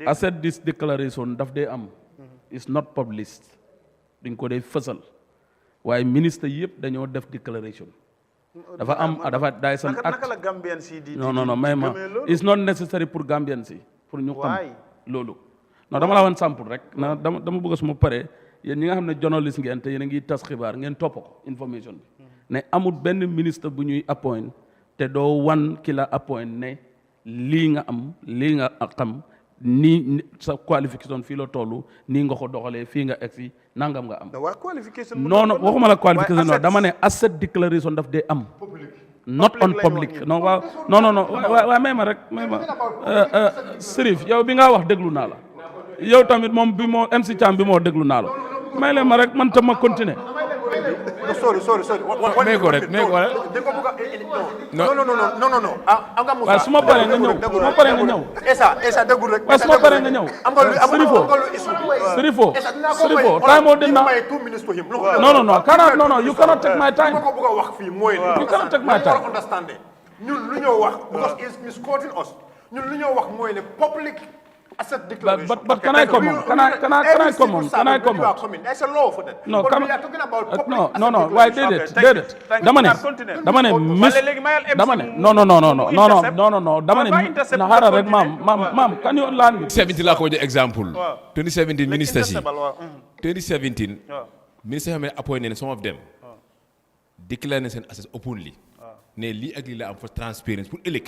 asset this declaration daf dee am is not published duñ ko dee fësal waaye ministre yëpp dañoo def declaration dafa am dafa daay sam acte non may ma it's not necessary pour Gambien si pour ñu xam loolu non dama la wan sample rek na dama bëgg suma pare yéen ñi nga xam ne journaliste ngeen te yéen a ngi tas xibaar ngeen topp ko information bi ne amul benn ministre bu ñuy appoint te doo wan ki la appoint ne lii nga am lii nga xam nii sa qualification fii la toll nii nga ko doxalee fii nga egg si nangam nga am. non waxuma la qualification non dama ne asset declaration daf dee am. not on public non waaw non waaw may ma rek may ma Sirif yow bi nga wax déglu naa la yow tamit moom bi moo MC Thiam bi moo déglu naa la may leen ma rek man tam ma continuer. sorry. may ko rek. Non. waaw su ma paree nga ñëw. Esa déglu rek. waaw su ma paree nga ñëw. Sirifo. Time moo dem na. No. You cannot take my time. You cannot take my time. ñun lu ñoo wax because he is misquoting us. ñun lu ñoo wax mooy ne public asset declaration. But can I come on? Can I come on? There's a law for that. No, but we are talking about public no. Why did it? Dama ne. Na xaaral rek maam can you learn me? 2017 laa ko jox exemple. 2017 ministres yi. 2017. ministres yi xam ne appointed some of them. declare seen assets openly. ne lii ak lii la am for transparency pour ëllëg.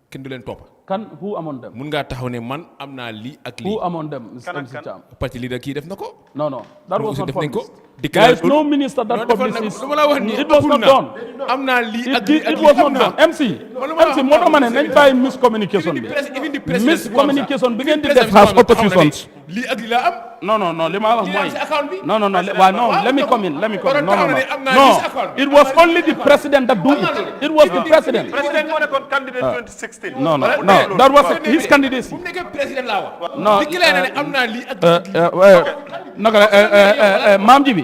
kenn du leen topp. kan who among them. mun ngaa taxaw ne man am naa lii ak lii. who among them MC Thiam. parti leader kii def na ko. No. That was not published. There is no minister that publishes. It was not done. am naa lii ak lii it was not done. MC moo tax ma ne nañ bàyyi miscommunication bi. miscommunication bi ngeen di def as oppositions. lii ak lii la am. No, li ma wax mooy. No, let me come in. No. It was only the president that do it. It was the president. President moo nekkoon candidate 2016. No, that was his candidacy. bu nekkee président laa wax. No, déclaré ne am naa lii ak naka maam ji bi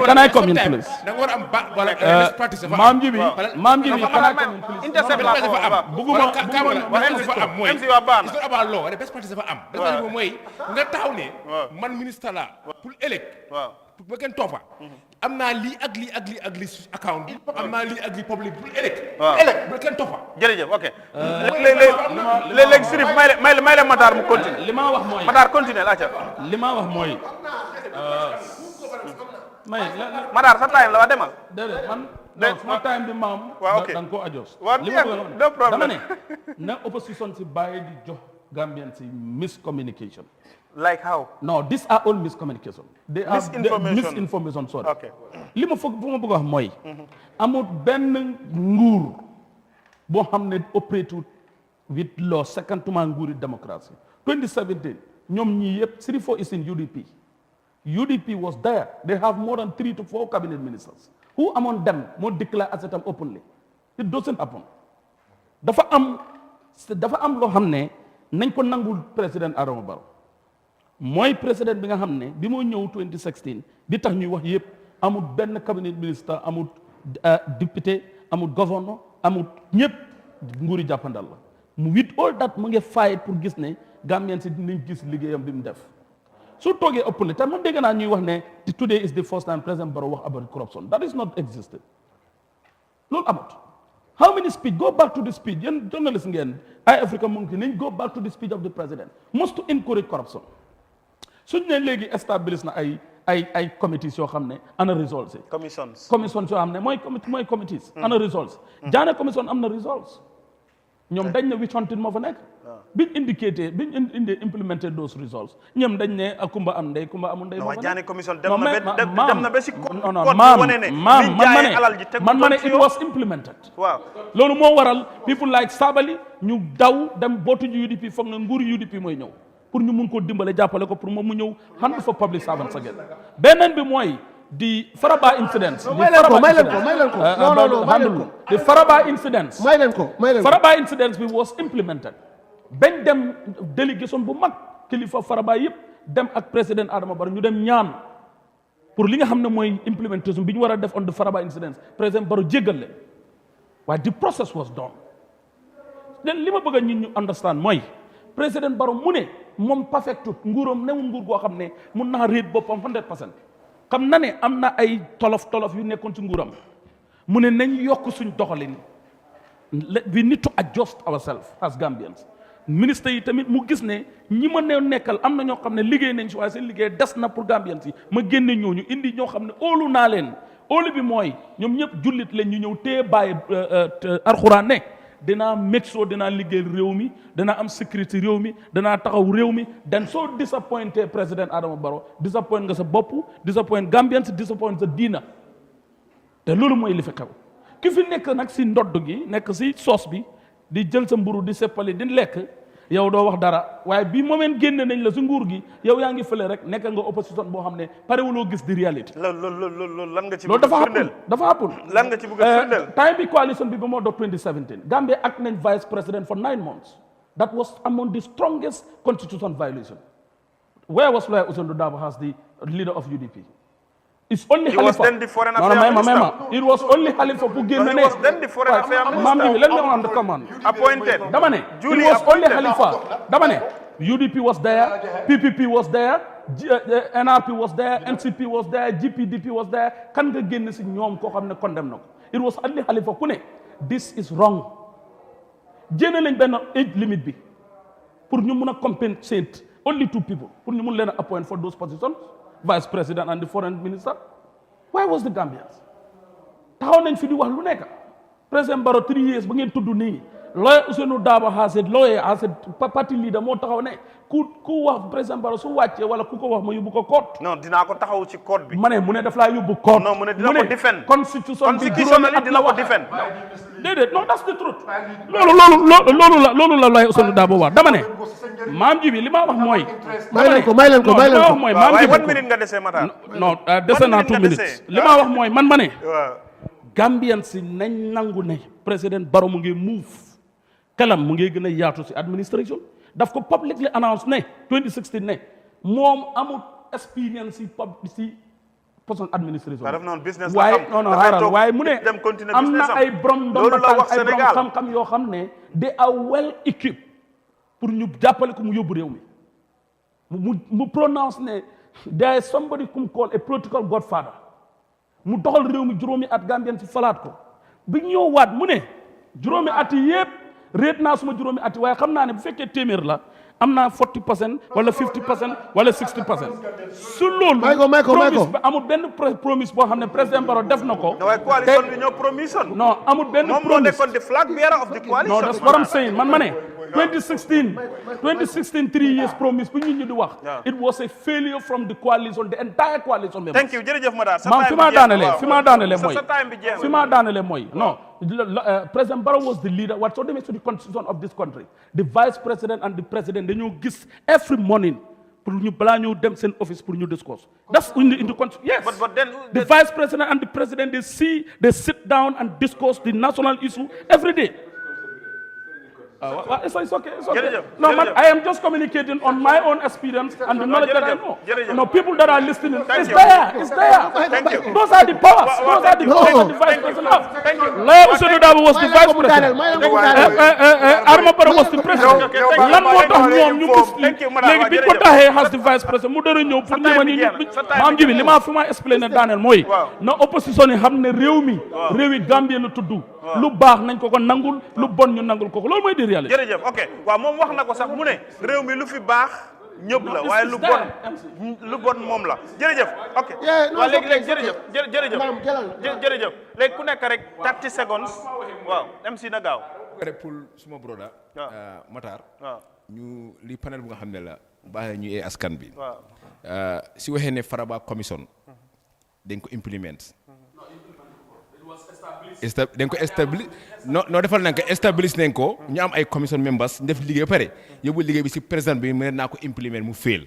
can I come in please? da nga war a am maam ji bi can I come in please? intercept la dafa am. Buguma dafa am mooy MC waa baax na. it's not about law wala best practice dafa am. best practice mooy nga taxaw ne man ministre la pour ëllëg. pour ba kenn toppa am naa lii ak lii account bi am naa lii ak lii public pour ëllëg. ba kenn toppa. jërëjëf ok. léegi Sirif may la Matar mu continue. li ma wax mooy Matar continue acca. li ma wax mooy Matar sa time la wa demal déedéet man non suma time bi maam waaw ok da nga ko adjust waaw li ma bëgg a no problem dama ne na opposition si bàyyi di jox Gambian si miscommunication like how no these are all miscommunication they are misinformation sorry okay li ma foog bu ma bëgg a wax mooy amul benn nguur boo xam ne operate with law secondement nguuri démocratie 2017 ñoom ñii yëpp 3-4 is in UDP was there they have more than 3 to 4 cabinet ministers who among them moo declare assetam openly it doesn't happen dafa am loo xam ne nañ ko nangul président Adama Barrow mooy président bi nga xam ne bi moo ñëw 2016 bi tax ñuy wax yëpp amul benn cabinet ministre amul député amul gouverneur amul ñëpp nguuri jàppandal la mu with all that mu ngi fight pour gis ne Gambien si dinañ gis liggéeyam bi mu def su toogee ëppale te man dégg naa ñuy wax ne today is the first time président Barrow wax about corruption that is not existed loolu amut how many speech go back to the speech yéen journalist ngeen ay Africa mu ngi nañ go back to the speech of the president must to encourage corruption suñ ne léegi establish na ay committees yoo xam ne ana results yi commissions yoo xam ne mooy committees ana results jaane commission am na results ñoom dañ ne which hunting moo fa nekk biñ indee implemented those results ñoom dañ ne kumba am ndey kumba amul ndey moo fa nekk jaane commission dem na ba si man ma ne it was implemented waaw loolu moo waral people like Sabally ñu daw dem bootu ji UDP foog na nguuru UDP mooy ñëw pour ñu mun koo dimbale jàppale ko pour moom mu ñëw hand for public servants again beneen bi mooy the Faraba incidents Faraba incidents bi was implemented bañ dem délégation bu mag kilifa Faraba yëpp dem ak président Adama Barrow ñu dem ñaan pour li nga xam ne mooy implementation bi ñu war a def on the Faraba incidents président Barrow jéggal leen waaye the process was done den li ma bëgg a ñun ñu understand mooy président Barrow mu ne moom perfectut nguuram newul nguur goo xam ne mun naa réet boppam 100% xam na ne am na ay tolof yu nekkoon ci nguuram mu ne nañ yokk suñ doxalin we need to adjust ourselves as Gambians ministre yi tamit mu gis ne ñi ma nekkal am na ñoo xam ne liggéey nañ si waaye seen liggéey des na pour Gambians yi ma génne ñooñu indi ñoo xam ne óolu naa leen óolu bi mooy ñoom ñëpp jullit leen ñu ñëw téye bàyyi alxuraan ne dinaa make sure dinaa liggéeyal réew mi danaa am sécurité réew mi danaa taxaw réew mi dan soo disappointé président Adama Barrow disappoint nga sa bopp disappoint Gambians disappoint sa diina te loolu mooy li fi xew ki fi nekk nag si ndodd gi nekk si soos bi di jël sa mburu di seppali di lekk yow doo wax dara waaye bi moment génne nañ la si nguur gi yow yaa ngi fële rek nekk nga opposition boo xam ne parewuloo gis di réalité loolu lan nga ci loolu dafa happen lan nga ci bëgg a firndeel time bi coalition bi ba moo doog 2017 Gambia act nañ vice president for 9 months that was among the strongest constitution violation where was Lawyer Ousainou Darboe as the leader of UDP it's only Halifa. He was then the foreign affairs minister. It was only Halifa who gave He was then the foreign affairs minister. Let me understand. Appointed. Damane. It was only Halifa. Damane. UDP was there. PPP was there. NRP was there. NCP was there. GPDP was there. Kan nga génn si ñoom koo xam ne condemn na ko. It was only Halifa ku ne. This is wrong. Jéem nañ benn age limit bi pour ñu mun a compensate only 2 people pour ñu mun leen a appoint for those positions. Vice President and the Foreign Minister. Why was the Gambians? Taxaw nañ fi di wax lu nekk. President Barrow 3 years ba ngeen tudd nii. Lawyer Ousainou Darboe has a party leader moo taxaw ne ku wax President Barrow su wàccee wala ku ko wax ma yóbbu ko court. Non dinaa ko taxaw ci court bi. ma ne mu ne daf laa yóbbu court. Non mu ne dina ko defend. Constitutionally dina ko defend. déedéet non that's the truth. loolu la Lawyer Ousainou Darboe wax dama ne. maam ji bi li ma wax mooy. may leen ko waaye 1 minute nga dese Matar. non dese naa 2 minutes. li ma wax mooy man ma ne. Gambian si nañ nangu ne président Barrow mu ngi move kalam mu ngi gën a yaatu si administration daf ko publicly announce ne 2016 ne moom amul expérience si poste administration. waaye mu ne am na ay borom ndomba tànk ay borom xam-xam yoo xam ne they are well equipped pour ñu jàppale ko mu yóbbu réew mi mu pronounce ne there is somebody whom call a political godfather mu doxal réew mi juróomi at Gambien si falaat ko bi ñëw waat mu ne juróomi at yi yëpp réet naa suma juróomi at yi waaye xam naa ne bu fekkee téeméer la am naa 40% wala 50% wala 60%. su loolu. Michael. amul benn promise boo xam ne président Barrow def na ko. waaye coalition bi ñoo promission. non amul benn promise. moom moo nekkoon the flag bearer of the coalition. no that's what I'm saying man ma ne 2016 3 years promise bu ñu di wax. it was a failure from the coalition, the entire coalition members. Thank you jërëjëf Matar. fi ma daanele mooy non. President Barrow was the leader. What so they make to the constitution of this country. The vice president and the president they gis every morning pour ñu balaa ñu dem seen office pour ñu discuss. That's in the constitution. Yes. But then the vice president and the president they sit down and discuss the national issue every day. It's okay. No, man, I am just communicating on my own experience and the knowledge that I know. No, people that are listening, it's there. Thank you. Those are the powers. Those are the powers that the vice president has. Thank you. Lawyer Ousainou Darboe was the vice president. Adama Barrow was the president. Lan moo tax ñoom ñu gis léegi bi ko taxee has the vice president mu dara ñëw pour ñëma ñu maam ji bi li ma fi ma expliqué Daniel mooy na opposition yi xam ne réewi Gambie la tudd lu baax nañ ko nangul lu bon ñu nangul ko loolu mooy di réalité. jërëjëf ok waaw moom wax na ko sax mu ne réew mi lu fi baax ñëpp la waaye lu bon moom la jërëjëf ok waaw léegi jërëjëf léegi ku nekk rek 30 secondes waaw MC na gaaw rek pour suma broda Matar ñu li panel bu nga xam ne la baaxee ñu askan bi si waxee ne Faraba commission dañ ko implement dañ ko establish non defal nañ ko establish nañ ko ñu am ay commission members def liggéey ba pare yóbbu liggéey bi si président bi mu ne naa ko implement mu fail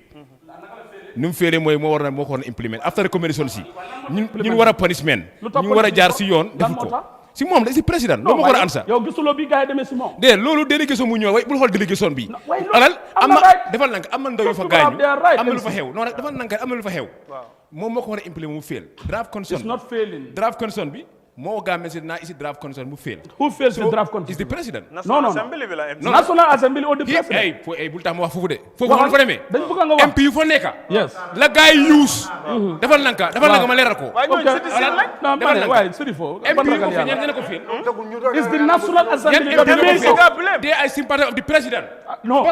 nu mu féeree mooy moo ko war a implement after recommendation si ñun war a punishment ñu war a jaar si yoon defu ko si moom la si président loolu moo ko war a ansa yow gisuloo bi gars yi demee si moom de loolu délégation mu ñëw way bul xool délégation bi alal am na defal nañ ko am na ndaw yu fa gaañu am na lu fa xew non defal nañ ko am na lu fa xew moom moo ko war a implement mu fail draft constitution bi moo gaa si naa isi draft constitution mu fail. Who fails the draft constitution? Is the president. No. National Assembly or the president. bul tax ma wax foofu de. foofu xam fa demee. dañ bëgg nga wax MP yu fa nekka. Yes. la gars yi use. defal nanka ma leeral ko. waaye Sirifo. MP yu ko fi ñenn ko fi. Is the National Assembly the main they are sympathy of the president. No.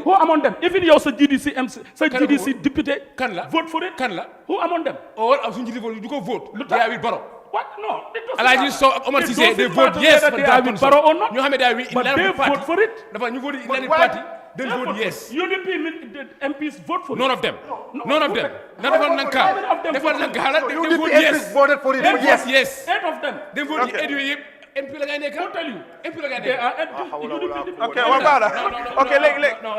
Who among them? Even yow sa GDC MC sa GDC député. kan la vote for it. kan la. Who among them? suñu GDC du ko vote. lu tax yaa wi Barrow. What? No. Alaaji Sow ak Omar Cissé they vote yes for draft constitution. Or not. ñoo xam ne daal But they vote for it. dafa ñu vote in party. They vote yes. UDP MPs vote for it. None of them. Na defal nanka. Hala they vote yes. Voted for it. Yes. 8 of them. They vote yëpp MP la ngay nekk. Who tell you? MP la ngay They nekk. are UDP. ok waaw baax na ok léegi non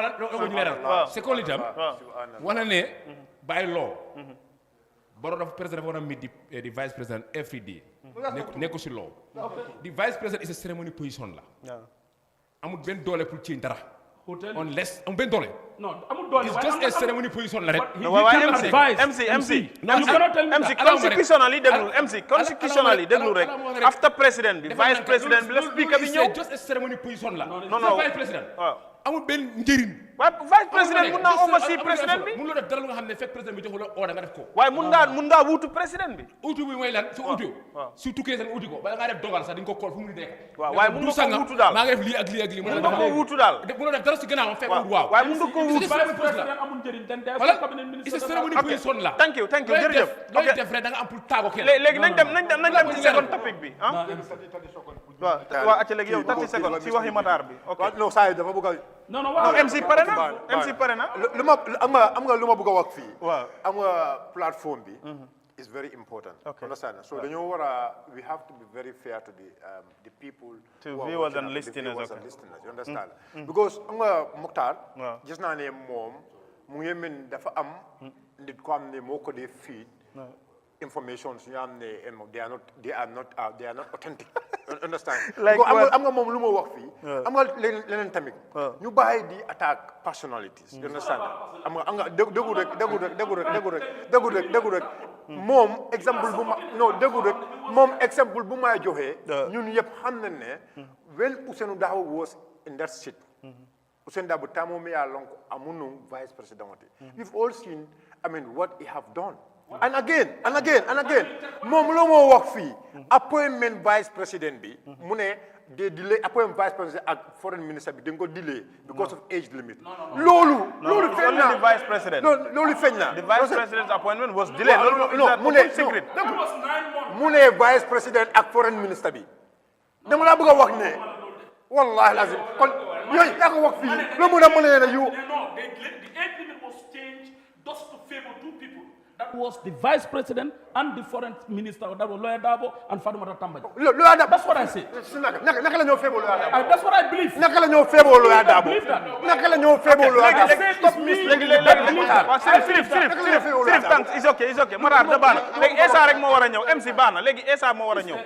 ñu leeral. c'est que itam wax na ne by law Barrow dafa président dafa war a meet the vice president every day. nekku si law. the vice president is a ceremony position la. amul benn doole pour change dara. unless amul benn doole. No, amul doole. It's just a ceremony position la rek. MC. Constitutionally déglu rek. After president bi vice president bi la speaker bi ñëw. just a ceremony position la. non vice president. amul benn njëriñ. waaye vice président mun naa oversee président bi. mun loo def dara lu nga xam ne fekk président bi joxul la order nga def ko. waaye mun ngaa wuutu président bi. uutu bi mooy lan su uutu. su tukkee sax nga uuti ko bala ngaa def dogal sax di nga ko xool fu mu nekk. waaye mun nga ko wuutu daal maa ngi def lii ak lii ak lii. mun nga ko wuutu daal. mun loo def dara si gannaaw fekk waaw. waaye mun nga ko wuutu. amul njëriñ dañ def cabinet ministre. c'est ceremony position la. thank you jërëjëf. looy def rek da nga am pour taago kenn. léegi nañ dem ci second topic bi ah. waaw acca léegi yow 30 secondes si waxi Matar bi. ok non saa yi dafa bëgg a. non waaw MC pare na. lu ma am nga lu ma bëgg a wax fii. waaw am nga plateforme bi. is very important. Okay. Understand? So dañoo war a we have to be very fair to the people. To viewers and listeners. You understand? Because am nga Mukhtar. gis naa ne moom mu ngi mel dafa am nit ko am ne moo ko dee feed. information su ñu am ne they are not authentic. Understand? Like am nga moom lu ma wax fii. am nga leneen tamit. ñu bàyyi di attack personalities. You understand? am nga déggu rek. moom exemple bu ma non déggu rek moom exemple bu may joxee. ñun yëpp xam nañ ne. when Ousainou Darboe was in that seat. Ousainou Darboe tamo mi yaa lonk amunu vice president. We've all seen what he have done. And again moom loo moo wax fii appointment vice president bi mu ne they delay appoint vice president and foreign minister bi dañ ko delay because of age limit. loolu feeñ na the vice president. loolu feeñ na. The vice president's appointment was delayed. mu ne vice president ak foreign minister bi dama laa bëgg a wax ne wallahi lazim kon yooyu yaa ko wax fii loolu mu ne mu ne na yu. The age limit was changed just to favor two people. That was the vice president and the foreign minister. That was Lawyer Dabo and Fatoumata Tambadji. That's what I say. Naka la ñoo feeboo Lawyer Dabo. That's what I believe. Naka la ñoo feeboo Lawyer Dabo. Naka la ñoo feeboo Lawyer Dabo. Stop Sirif thanks it's okay Matar da baax na léegi Essa rek moo war a ñëw MC baax na léegi Essa moo war a ñëw.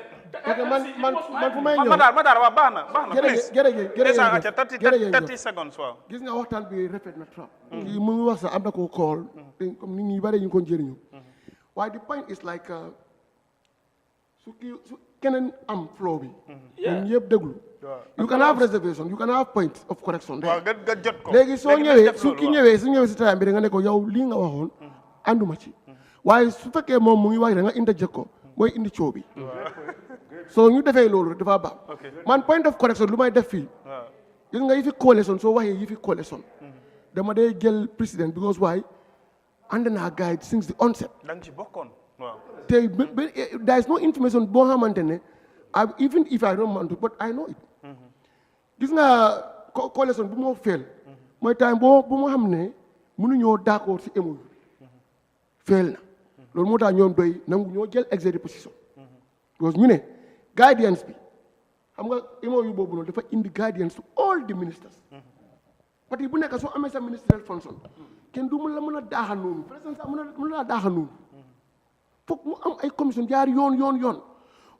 man fu may ñëw Matar waaw baax na please. jërëjëf Essa acca 30 seconds waaw. gis nga waxtaan bi rafet na trop. kii mu ngi wax sax am na ko call. comme nit ñi bari ñu ko njëriñu. waaye the point is like su keneen am flow bi. ñun ñëpp déglu. you can have reservation you can have point of correction. waaw nga jot ko léegi soo ñëwee su ñëwee si time bi da nga ne ko yow lii nga waxoon ànduma ci waaye su fekkee moom mu ngi wax rek nga interject ko mooy indi coow bi. soo ñu defee loolu dafa baax. man point of correction lu may def fii. gis nga yi fi coalition soo waxee yi fi coalition. dama dee jël président because why ànd naa guide since the onset. da nga ci bokkoon waaw. te there is no information boo xamante ne even if I don't want to but I know it. gis nga coalition bu moo fail. mooy time bu ma xam ne mënuñoo d'accord si émul fail na loolu moo tax ñoom doy nangu ñoo jël executive position. because ñu ne guidance bi xam nga MOU boobu noonu dafa indi guidance to all the ministers. parce que bu nekk soo amee sa ministerial function kenn du mën la mën a daaxal noonu président sax mën laa daaxal noonu foog mu am ay commission jaar yoon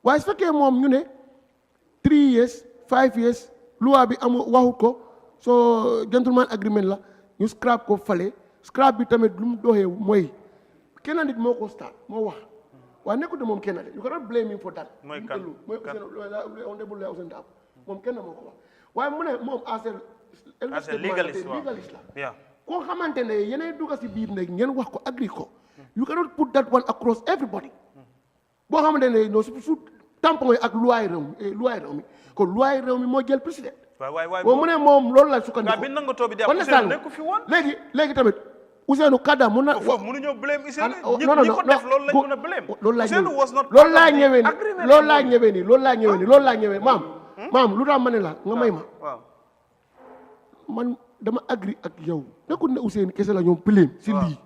waaye su fekkee moom ñu ne 3 years 5 years loi bi amu waxut ko soo gentleman agreement la ñu scrap ko fale scrap bi tamit lu mu doxee mooy kenn nit moo ko start moo wax waaye nekkul de moom kenn de you cannot blame him for that. mooy kan honorable Ousainou Darboe moom kenn moo ko wax waaye mu ne moom as a legalist la. koo xamante ne yeneen dugga si biir nag ngeen wax ko agree ko you cannot put that one across everybody. boo xamante ne non su tampon ak loi réew mi kon loi réew mi moo jël président. waay mu ne moom loolu la sukkandiku. bi nangatoo bi Ousseynou nekku fi woon. léegi tamit Ousseynou Kada mun na. foofu mënuñoo blame Ousseynou. ñi ko def loolu lañ mën a blame. loolu laa ñëwee nii maam lu tax ma ne la nga may ma. man dama agree ak yow nekkul ne Ousseynou kese la ñoom blame si lii.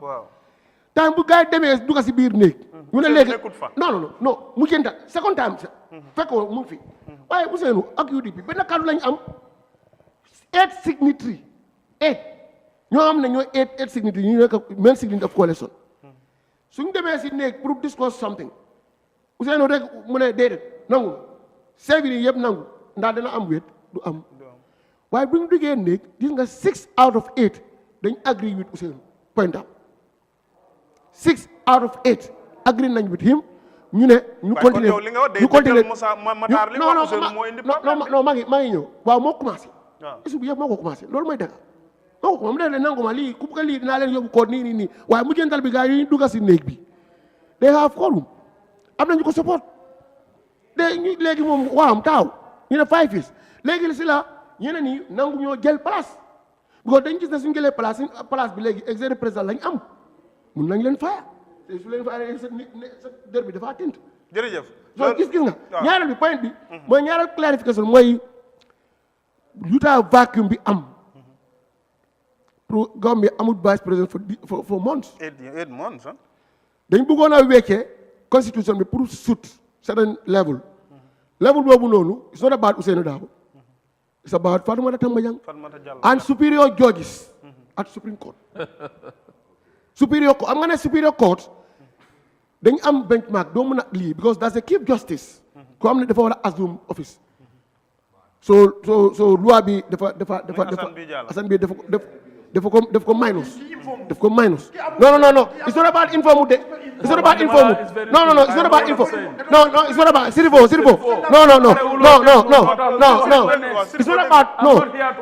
temps bu gars yi demee dugg si biir néeg. ñu ne léegi non mu jënta second time sa fekkoo mu fi waaye Ousseynou ak UDP benn kàddu lañu am 8 signatory 8 ñoo xam ne ñooy 8 signatory ñu nekk main signatory of coalition suñ demee si néeg pour discuss something Ousseynou rek mu ne déedéet nangu service yi yëpp nangu ndax dana am wéet du am waaye bu ñu duggee néeg gis nga 6 out of 8 dañ agree with Ousseynou point up 6 out of 8 agree nañ with him ñu ne ñu continuer non maa ngi ñëw waaw moo commencé isu bi yëpp moo ko commencé loolu mooy dëgg moo ko commencé mu def leen nangu ma lii ku bëgg lii dinaa leen yóbbu ko nii waaye mu jëntal bi gars yi ñu dugga si néeg bi they have quorum am nañu ko support léegi moom waam taaw ñu ne 5 years léegi si la ñeneen ñi nangu ñoo jël place because dañ gis ne suñu jëlee place bi léegi exercer président lañ am mun nañ leen faya te su leen faya sa dër bi dafa tint jërëjëf soo gis nga ñaareel bi point bi mooy ñaareel clarification mooy yuta vacuum bi am pour Gambia amul vice président for months 8 months dañ bëggoon a weccee constitution bi pour suit certain level boobu noonu it's not about Ousseynou Darboe it's about Fatoumata Tambadji and superior judges at Supreme Court superior court am nga ne superior court dañ am benchmark doo mën a lii because that's a chief justice ko am ne dafa war a assume office so loi bi dafa Assane bi daf ko minus non it's not about informu de it's not about informu non it's not about info non it's not about sirifo non it's not about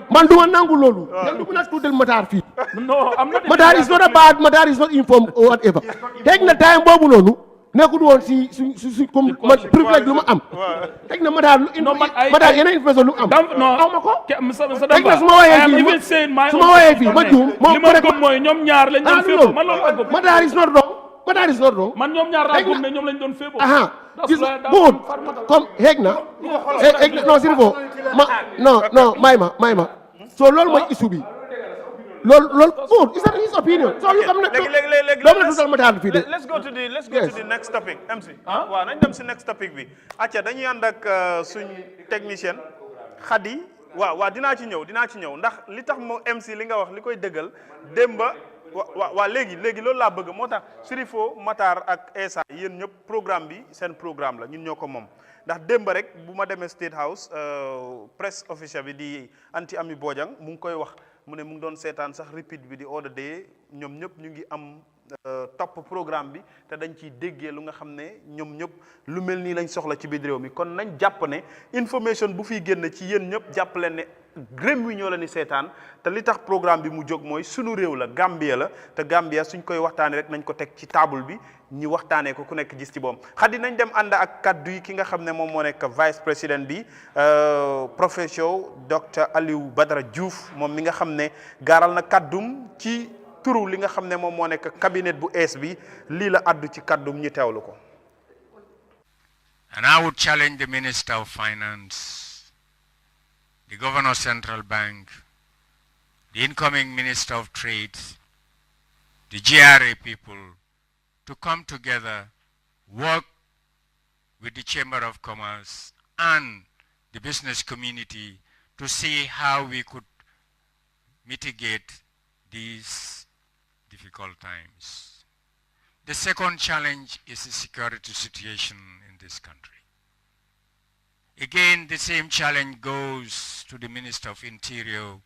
man duma nangu loolu kenn du mën a tuddal Matar fii Matar is not informed or whatever take na time boobu noonu nekkul woon si comme man privilège lu ma am teg na Matar lu Matar yeneen information lu am aw ma ko teg na su ma woowee fii ma juum moom li ma gëm mooy ñoom ñaar lañ doon féebo man loolu laa gëm Matar is not wrong Matar is not wrong man ñoom ñaar laa gëm ne ñoom lañ doon féebo gis bon comme xeeg na non Sirifo non may ma so loolu mooy issue bi loolu good is that his opinion so you come let's go to the next topic MC waaw nañ dem si next topic bi acca dañuy ànd ak suñ technicien Khady waaw dinaa ci ñëw ndax li tax moo MC li nga wax li koy dëggal démba waa léegi loolu laa bëgg moo tax Sirifo Matar ak Essa yéen ñëpp programme bi seen programme la ñun ñoo ko moom ndax démba rek bu ma demee State House press official bi di Anti Ami Bojang mu ngi koy wax mu ne mu ngi doon seetaan sax repeat bi di order day ñoom ñëpp ñu ngi am topp programme bi te dañ ciy déggee lu nga xam ne ñoom ñëpp lu mel nii lañ soxla ci biir réew mi kon nañ jàpp ne information bu fiy génn ci yéen ñëpp jàpp leen ne Réew mi ñoo la ni seetaan te li tax programme bi mu jóg mooy sunu réew la Gambia la te Gambia suñ koy waxtaanee rek nañ ko teg ci table bi ñi waxtaanee ko ku nekk gis ci boom Khady nañ dem ànd ak kaddu yi ki nga xam ne moom moo nekk vice président bi professeur docteur Aliou Badara Diouf moom mi nga xam ne gaaral na kaddum ci turu li nga xam ne moom moo nekk cabinet bu ees bi lii la addu ci kaddum ñu teewlu ko. And I would challenge the Minister of Finance, the Governor of Central Bank, the incoming Minister of Trade, the GRA people to come together, work with the Chamber of Commerce and the business community to see how we could mitigate these difficult times. The second challenge is the security situation in this country. Again, the same challenge goes to the Minister of Interior,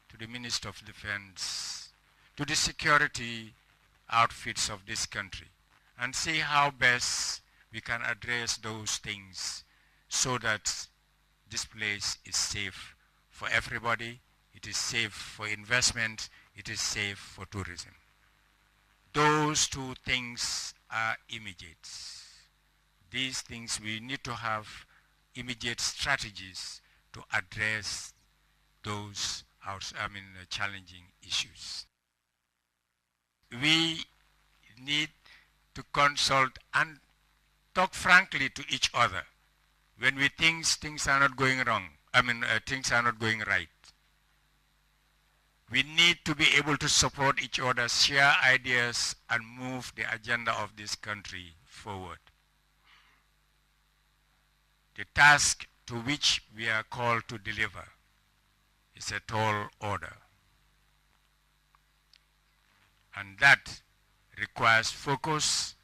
to the Minister of Defense, to the security outfits of this country, and see how best we can address those things so that this place is safe for everybody, it is safe for investment, it is safe for tourism. Those two things are immediate. These things we need to have immediate strategies to address those challenging issues. We need to consult and talk frankly to each other when we think things are not going wrong, things are not going right. We need to be able to support each other, share ideas, and move the agenda of this country forward. The task to which we are called to deliver is a tall order. And that requires focus,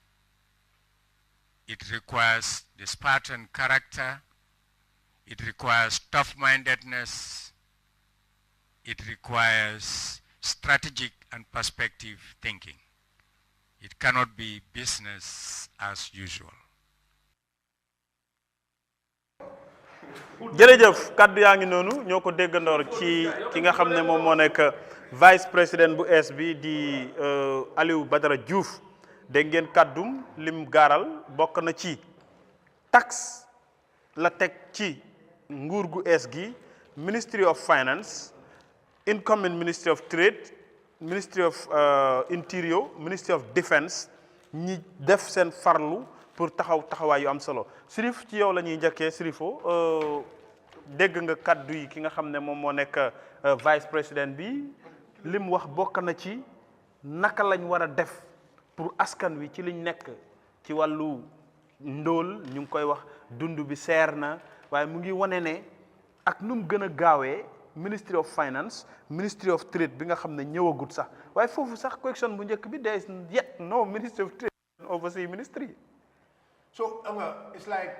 it requires the Spartan character, it requires tough-mindedness, it requires strategic and perspective thinking. It cannot be business as usual. jërëjëf kaddu yaa ngi noonu ñoo ko déggandoor ci ki nga xam ne moom moo nekk vice président bu ees bi di Aliou Badara Diouf dégg ngeen kaddum lim gaaral bokk na ci taxe la teg ci nguur gu ees gi Ministry of Finance, incoming Ministry of Trade, Ministry of Interior, Ministry of Defense ñi def seen farlu pour taxawaay yu am solo Sirif ci yow la ñuy njëkkee Sirifo dégg nga kaddu yi ki nga xam ne moom moo nekk vice président bi lim wax bokk na ci naka lañ war a def pour askan wi ci liñ nekk ci wàllu ndóol ñu ngi koy wax dund bi seer na waaye mu ngi wane ne ak nu mu gën a gaawee Ministry of Finance, Ministry of Trade bi nga xam ne ñëwagut sax waaye foofu sax question bu njëkk bi there is yet no Ministry of Trade oversee ministry. So it's like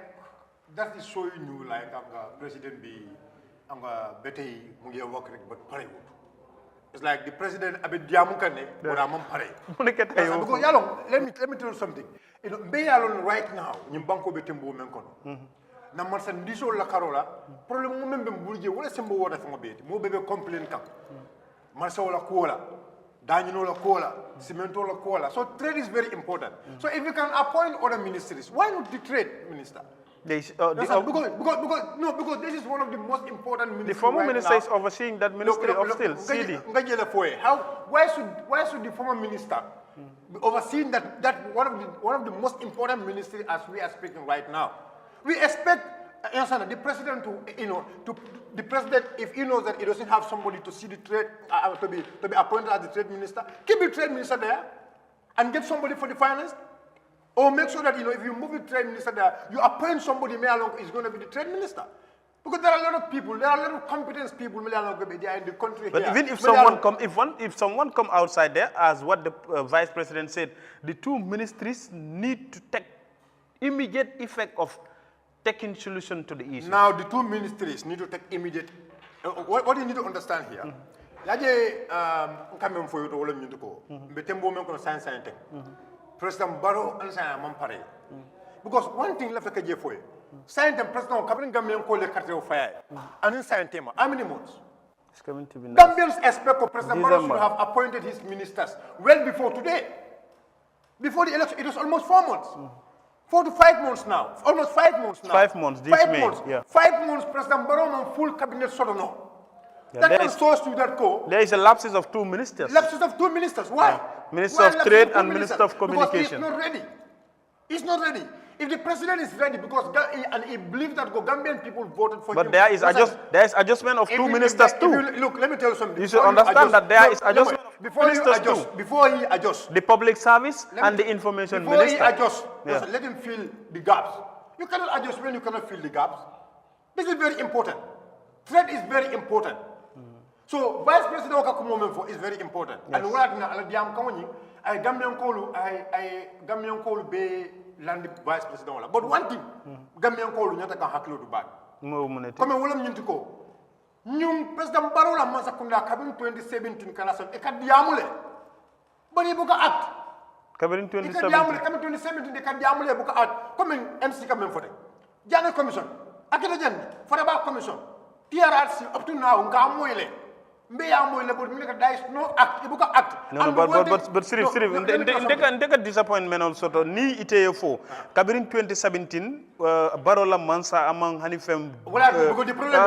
that is showing you like president be betay mu ngi work rek but pare wut. It's like the president abit diamu kane wala mom pare. Mu nekk tay yo. Because yalong let me tell you something. You know be yalong right now ñi banko be tembo men kono. Na marchandise la karola problème mo membe mbulje wala sembo woda fa ngobeti mo bebe complain kam. Marsa wala ko wala Dañino la kola, cemento la kola. So trade is very important. So if you can appoint other ministries, why not the trade minister? Because this is one of the most important ministries. The former right minister now. is overseeing that ministry of still, CD. Why should the former minister be overseeing that one of the most important ministries as we are speaking right now? We expect the president the president, if he knows that he doesn't have somebody to see the trade to be appointed as the trade minister, keep the trade minister there and get somebody for the finance. Or make sure that, if you move the trade minister there, you appoint somebody who is going to be the trade minister. Because there are a lot of people, there are a lot of competent people they are in the country. But here. even if someone come outside there, as what the vice president said, the two ministries need to take immediate effect of taking solution to the issue. Now the two ministries need to take immediate. What you need to understand here. President Barrow and Mampare. Because one thing left a for you. Science and President Cabin Gambian call the Cartel Fire. And in science, how many months? It's going to be nice. Gambians expect President Barrow should have appointed his ministers well before today. Before the election, it was almost 4 months. 4 to 5 months now. Almost 5 months now. 5 months, this 5 May. months. Yeah. 5 months, President Barrow and full cabinet sort of no. Yeah, That shows to that call. There is a lapses of 2 ministers. Lapses of 2 ministers. Why? Minister Why of lapses Trade 2 and ministers? Minister of Communication. Because he's not ready. He's not ready. If the president is ready, because and he believes that Gambian people voted for him. But there is adjustment of 2 ministers too. Look, let me tell you something. You should understand that there is adjustment of ministers too. Before he adjusts. The public service and the information minister. Before he adjusts, let him fill the gaps. You cannot adjust when you cannot fill the gaps. This is very important. Trade is very important. So Vice President Okakumo is very important. Yes. And what I diam kawani I Gambian Kolu be land Vice President. But one thing, Gambian Kolu nyata kan hakilo du bad. Comme wolam nyinti ko. Nyum President Barrow la masakunda kabin 2017 kana son e kad diamule. Bari buka act. Kabin Kabin 2017. de kad diamule buka act. Comme MC quand même fote. Jana commission. Akita jandi. Fora ba commission. TRRC up to now nga moyle. There is no act. No, but Sirif, ndeka disappointment also to ni ite fo. Kabirin 2017 Barola Mansa among Hanifem. Because the problem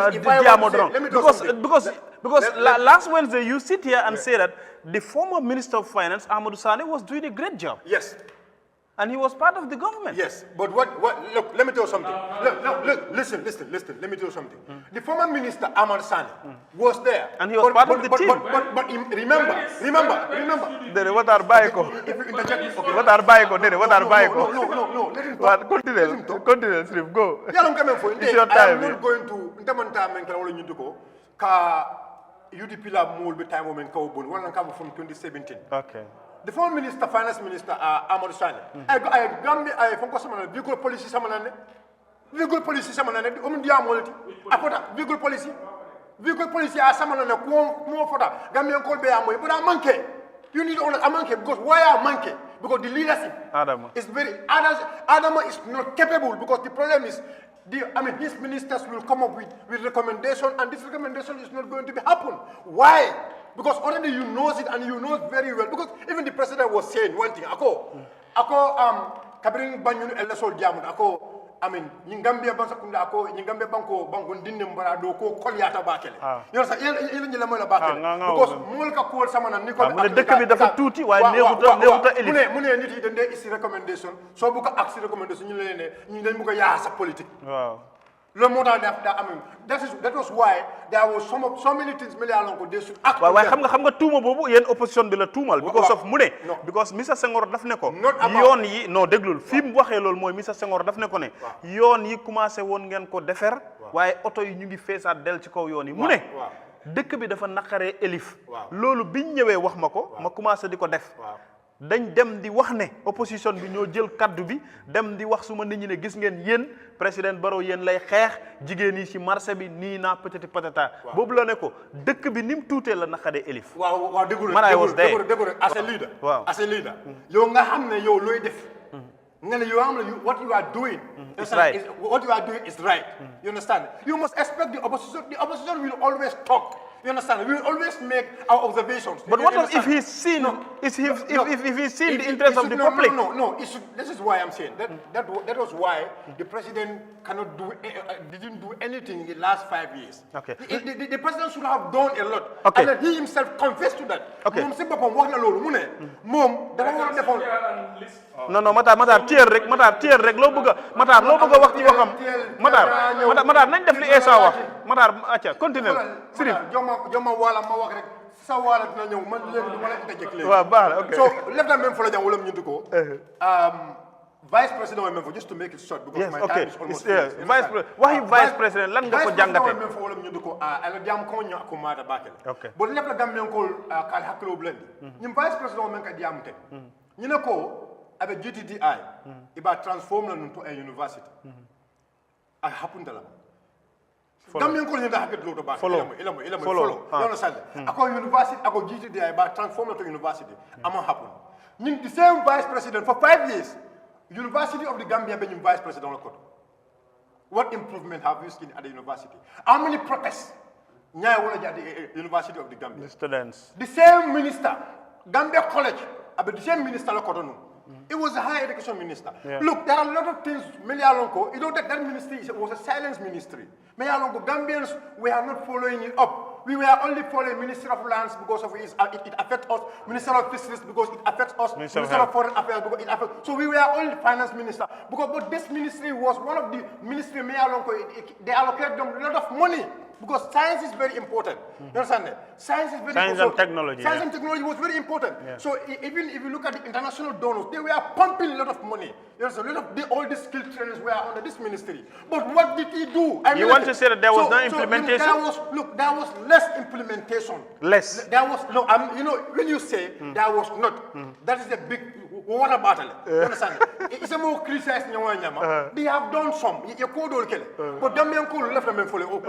is because last Wednesday you sit here and say that the former Minister of Finance Amadou Sane was doing a great job. Yes. And he was part of the government. Yes, but look, let me tell you something. Look, listen, let me tell you something. The former minister, Ahmad Sane, was there. And he was part of the team. But remember. Dere, what are Baiko? If you interject, okay. What are Baiko? Dere, what are Baiko? No, let him talk. Continue, Srif, go. It's your time. I am not going to, UDP la mole be time moment ka obon wala ka from 2017. Okay. The former minister, finance minister, Amadou Sane. I Gambia, I focus on vehicle policy. Vehicle policy, vehicle policy. Vehicle policy, I summon more for that. Gambian call be amoy, but I monkey. You need only a monkey because why a monkey? Because the leadership is very. Adama is not capable because the problem is. His ministers will come up with recommendation, and this recommendation is not going to be happen. Why? Because already you knows it and you know it very well. Because even the president was saying one thing. Kabring Banyun Elasol Diamond, Ningambia Bansakunda, Ningambia Banko, Dinne Mbarado, Koliata Bakele. You know, because Mulka called someone and Nicola. The Dekabi of Tuti, while Mune is recommendation, so book action recommendation, you then Yasa politics. Wow. That was why there was so many things they should act. Why hamga tumo bobu yen opposition bila tumal because of mune because Mr Senghor daf ne ko yoon yi no deglul fim waxe lol moy Mr Senghor daf ne ko ne yoon yi commencé won ngeen ko defer waye auto yi ñu ngi fessat del ci kaw yoon yi mune dëkk bi dafa naqaree elif loolu biñ ñëwee wax ma ko ma commencé di ko def dañ dem di wax ne opposition bi ñoo jël kaddu bi dem di wax suma nit ñi ne gis ngeen yéen président Barrow yéen lay xeex jigéen yi ci marché bi nii naa peut-être patata boobu la ne ko dëkk bi ni mu tuutee la naqaree elif waaw déglu as a leader yow nga xam ne yow looy def nga ne yow am la what you are doing is right what you are doing is right you understand you must expect the opposition will always talk You understand? We will always make our observations. But what if he's seen? If he's seen the interest of the public? No. This is why I'm saying that was why the president didn't do anything in the last 5 years. Okay. The president should have done a lot. Okay. And then he himself confessed to that. Okay. No, Matar tier rek loo bëgg a wax ci waxam Matar nañ def li Essa wax Matar acca continue Sirif joma wala ma wax rek sa wala dina ñëw man léegi du ma la interject léegi waaw baax na ok so left that même for la jang wala ñu ko vice president même for just to make it short because my time is almost vice president lan nga ko jàngate même for wala ñu ko ala jam ko nya ko mata bakel ok bo left la gam men ko kal haklo blend ñim vice president men ka diam te ñu ne ko avec GTDI iba transform la to a university I happen to la Gambian ko nyinda hakket loto ba follow yono sande ako university ako GTDI ba transform la to university ama happen ñing the same vice president for 5 years University of the Gambia being vice president of Koto. What improvement have you seen at the university? How many protests at the University of the Gambia? The students. The same minister, Gambia College, but the same minister of Koto. It was a higher education minister. Yeah. Look, there are a lot of things, Melialonko, you know that ministry was a silence ministry. Melialonko, Gambians, we are not following it up. We were only following Minister of Lands because of it affects us, Minister of Fisheries because it affects us, Minister of Foreign Affairs because it affects us. So we were only Finance Minister. But this ministry was one of the ministry, they allocate them a lot of money. Because science is very important. You understand that? Science is very important. And technology. Science and technology was very important. Yeah. So even if you look at the international donors, they were pumping a lot of money. You understand? All these skill trainers were under this ministry. But what did he do? I mean, you want to say that there was no implementation? There was less implementation. Less? There was, no, when you say there was not, that is a big water battle. You understand? It's a more criticized. They have done some. But Damian Kool left them in follow.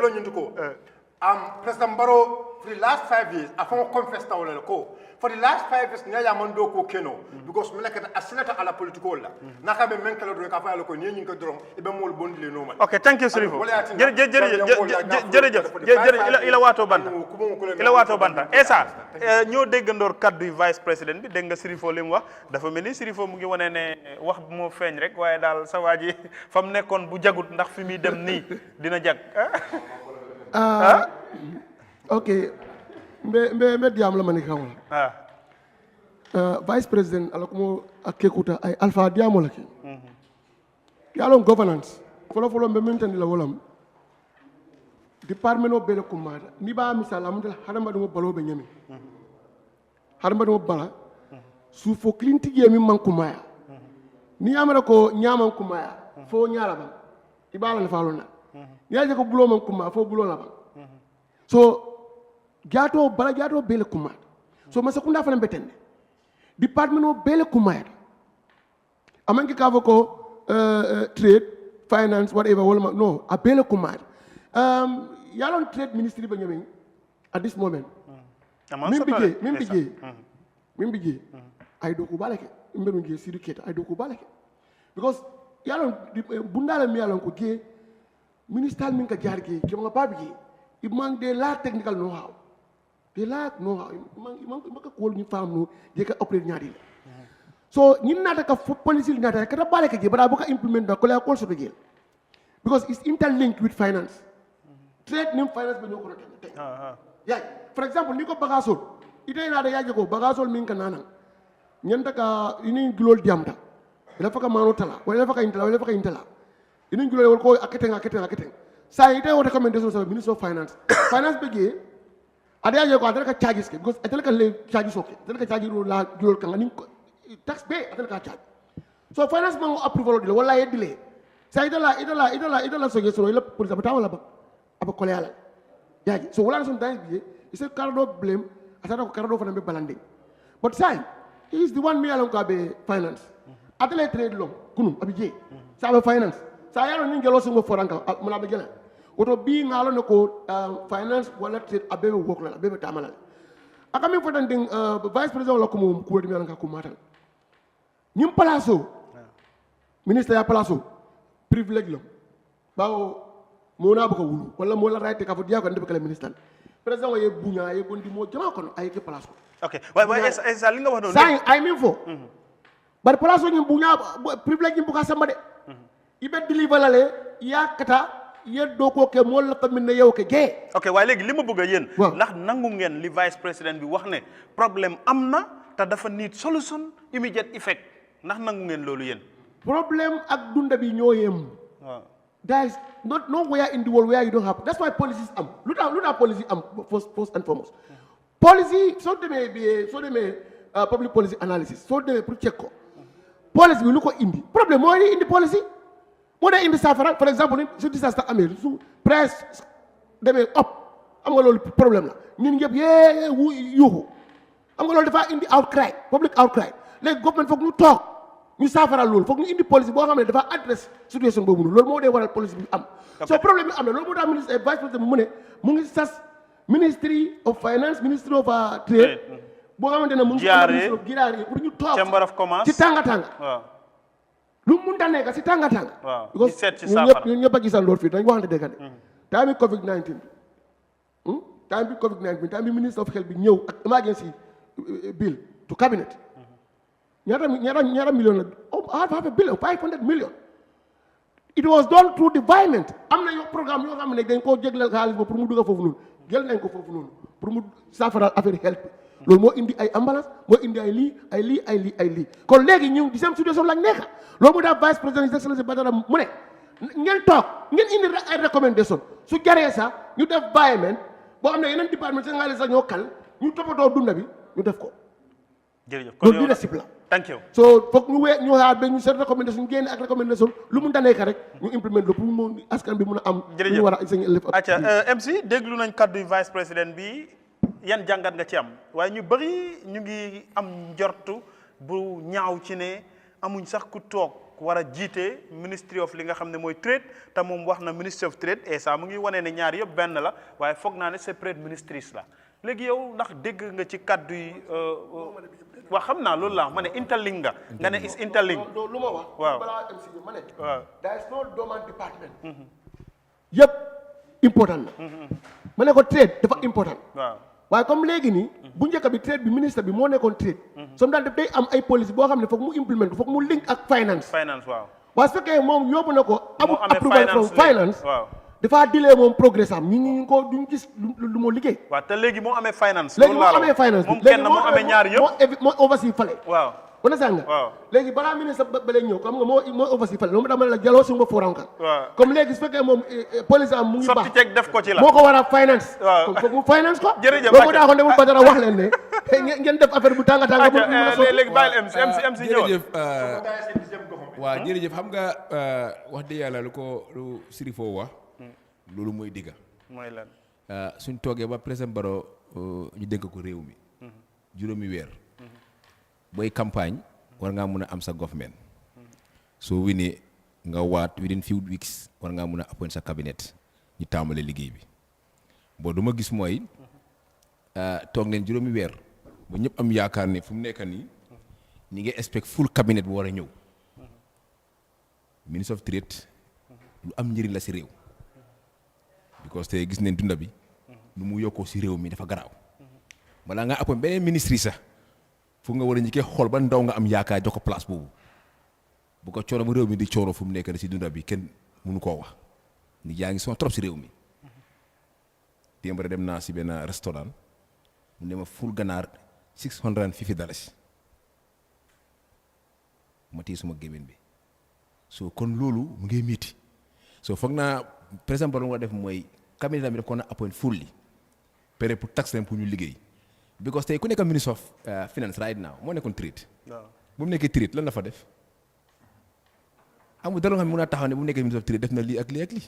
President Barrow, for the last 5 years, I found confessed for the last 5 years, Naya Mando ko Keno, because a senator a la political. Nakabe Menkalo do Kafa Loko, Nin Kodron, Ibemol Bondile Noma. Okay, thank you, Sirifo. Ilawato Banta. Essa, ñoo déggandor kaddu vice président bi dégg nga Sirifo lim wax dafa melni Sirifo mu ngi wone ne wax mo feñ rek waye dal sa waji fam nekkon bu jagut ndax fi mi dem ni dina jag. Okay. Mbe diam la mani kawal. Vice President alakumo akekuta ay alpha diamo lake. Yalon governance. Follow mbe maintain la wolam. Department of bele kumada. Ni ba misala mudel haramba do balo be nyami. Haramba do bala. Su fo clinti yemi man kumaya. Ni amara ko nyama kumaya. Fo nyala ba. Ibala le falona. Yaje ko bulo man kumaya fo bulo la ba. So Gato bele kumad. So masakunda fana betende. Department of bele kumad. Amanki kavo ko trade, finance, whatever. No, a bele kumad. Yalon trade ministry banyaming at this moment. Mimbije. I do kubaleke. Imberungi sidicate. I do kubaleke. Because yalon bundala mi yalon ko ge minister minka jarge kema babige. It man they lack technical know-how. They lack know-how. Man ka call ni fam no je ka operate nyadi. So ni nata ka policy nata ka bale ka je bara buka implement da ko la call so begel. Because it's interlinked with finance. Trade nim finance be ñoko rote. Yeah, for example ni ko bagasol. Ite na da yaje ko bagasol min ka nana. Nyanta ka ini glol diamta. Ila faka mano tala, wala faka intala. Ini glol ko aketen. Sa ite o recommendation sa Minister of Finance. Finance bege ada ya ko adaka charges ke because adaka le charges okay. Adaka charges la glol kan ni tax be adaka charge. So finance man approval de wala yedile. Sa idala so gesoro ila police abatawa ba aba kole ala. Yaji. So wala some times be is a cardo blame asada ko cardo fana be balande. But say he is the one me alon ka be finance. Adale trade law kunu abije. Sa be finance. Sa yaro ni ngelo so mo foranka mala be gela. Oto bi ngalo ne ko finance wala trade abebe work la abebe tamala akami fotan ding vice president la ko mo ko di melanga ko matal nyim palaso ministre ya palaso privilege lo bawo mo na bako wulu wala mo la right ka fo dia ko ndebe kala ministre président ye buña ye bondi mo jama kono ay ke place ko ok way esa li nga wax say ay min fo bar place ñu buña privilège ñu buka sama de ibe deliver la le ya kata ye do ko ke mo la tamit ne yow ke ge ok waaye léegi li ma bëgg a yéen ndax nangu ngeen li vice président bi wax ne problème am na te dafa need solution immediate effect ndax nangu ngeen loolu yéen problème ak dunda bi ñoo yem waaw there is not nowhere in the world where you don't have that's why policies am lu tax policy am first and foremost policy soo demee public policy analysis soo demee pour check ko policy bi lu ko indi problème moo indi policy moo dee indi saafara par exemple su disaster amee su presse demee op am nga loolu problème la ñun ñëpp yee yuuxu am nga loolu dafa indi outcry public outcry léegi government foog ñu toog ñu saafara loolu foog ñu indi policy boo xam ne dafa adresse situation boobu noonu loolu moo dee waral policy bi am so problème bi am na loolu moo tax ministre vice président mu ne mu ngi sas ministry of finance ministry of trade boo xamante ne mu ngi ministry of giraare pour ñu toog chamber of commerce ci tàng-tàng waaw lu mu mënta nekk si tàng-tàng waaw because ñun ñëpp a gisal loolu fii dañ waxante dëgg de time bi covid-19 time bi ministre of health bi ñëw ak emergency bill to cabinet ñaata million la half a billion 500 million it was done through the environment am na yoo programme yoo xam ne dañ koo jégleel xaalis ba pour mu dugga foofu noonu jël nañ ko foofu noonu pour mu saafara affaire health bi loolu moo indi ay ambulance moo indi ay lii kon léegi ñu di seen situation lañ nekk loolu mu daal vice président excellence Badara mu ne ngeen toog ngeen indi ay recommandation su jaree sax ñu def environnement boo xam ne yeneen département seen xaalis sax ñoo kal ñu toppatoo dunda bi ñu def ko jërëjëf loolu leadership la thank you so foog ñu xaar ba ñu seen recommandation génne ak recommandation lu mu nekk rek ñu implement lo pour mu askan bi mun a am ñu war a seen élève acca MC déglu nañ kaddu vice président bi yan jàngat nga ci am waaye ñu bëri ñu ngi am njortu bu ñaaw ci ne amuñ sax ku toog war a jiite ministry of li nga xam ne mooy trade te moom wax na ministry of trade et ça mu ngi wane ne ñaar yëpp benn la waaye foog naa ne separate ministries la léegi yow ndax dégg nga ci kaddu yi wax xam naa loolu la ma ne interlink nga ne is interlink lu ma wax waaw balaa MC ma ne waaw there is no dormant department yëpp important na ma ne ko trade dafa important waaw waaye comme léegi nii bu njëkk bi trade bi ministre bi moo nekkoon trade som daal daf day am ay policy boo xam ne foog mu implement foog mu link ak finance waaw waaye su fekkee moom yóbbu na ko amul approval from finance waaw dafa dilee moom progrès am ñu ko duñ gis lu moo liggéey waaw te léegi moo amee finance léegi moo amee finance moom kenn moo amee ñaar yëpp moo oversee fale waaw on est nga léegi balaa ministre ba lay ñëw comme nga moo oversee fale loolu dama la jaloo suma foranka comme léegi su fekkee moom police am mu ngi baax sotti ceeg def ko ci la moo ko war a finance waaw foog mu finance ko jërëjëf boo ko daa ko demul Badara wax leen ne ngeen def affaire bu tànga léegi bàyyil MC jërëjëf waaw jërëjëf xam nga wax dëgg yàlla lu Sirifo wax loolu mooy digga mooy lan suñ toogee ba président Barrow ñu dénk ko réew mi juróomi weer booy campagne war ngaa mun a am sa government soo winee nga waat within few weeks war ngaa mun a appoint sa cabinet ñu tàmbale liggéey bi boo du ma gis mooy toog leen juróomi weer ba ñëpp am yaakaar ne fu mu nekk nii ñi ngi expect full cabinet bu war a ñëw ministre of trade lu am njëriñ la si réew because tey gis neen dunda bi lu mu yokkoo si réew mi dafa garaaw balaa nga appoint beneen ministre yi sax fu nga war a njëkkee xool ba ndaw nga am yaakaar jox ko place boobu bu ko coono bu réew mi di coono fu mu nekk si dunda bi kenn mënu koo wax ni yaa ngi son trop si réew mi démb rek dem naa si benn restaurant mu ne ma ful ganaar $650 ma téye suma gémmiñ bi so kon loolu mu ngi métti so foog naa président Barrow nga def mooy cabinet bi daf ko na appoint fully pare pour tax leen pour ñu liggéey because tey ku nekk ministre of finance right now moo nekkoon trade bu mu nekkee trade lan la fa def amul dara nga xam ne mën naa taxaw ne bu mu nekkee ministre of trade def na lii ak lii ak lii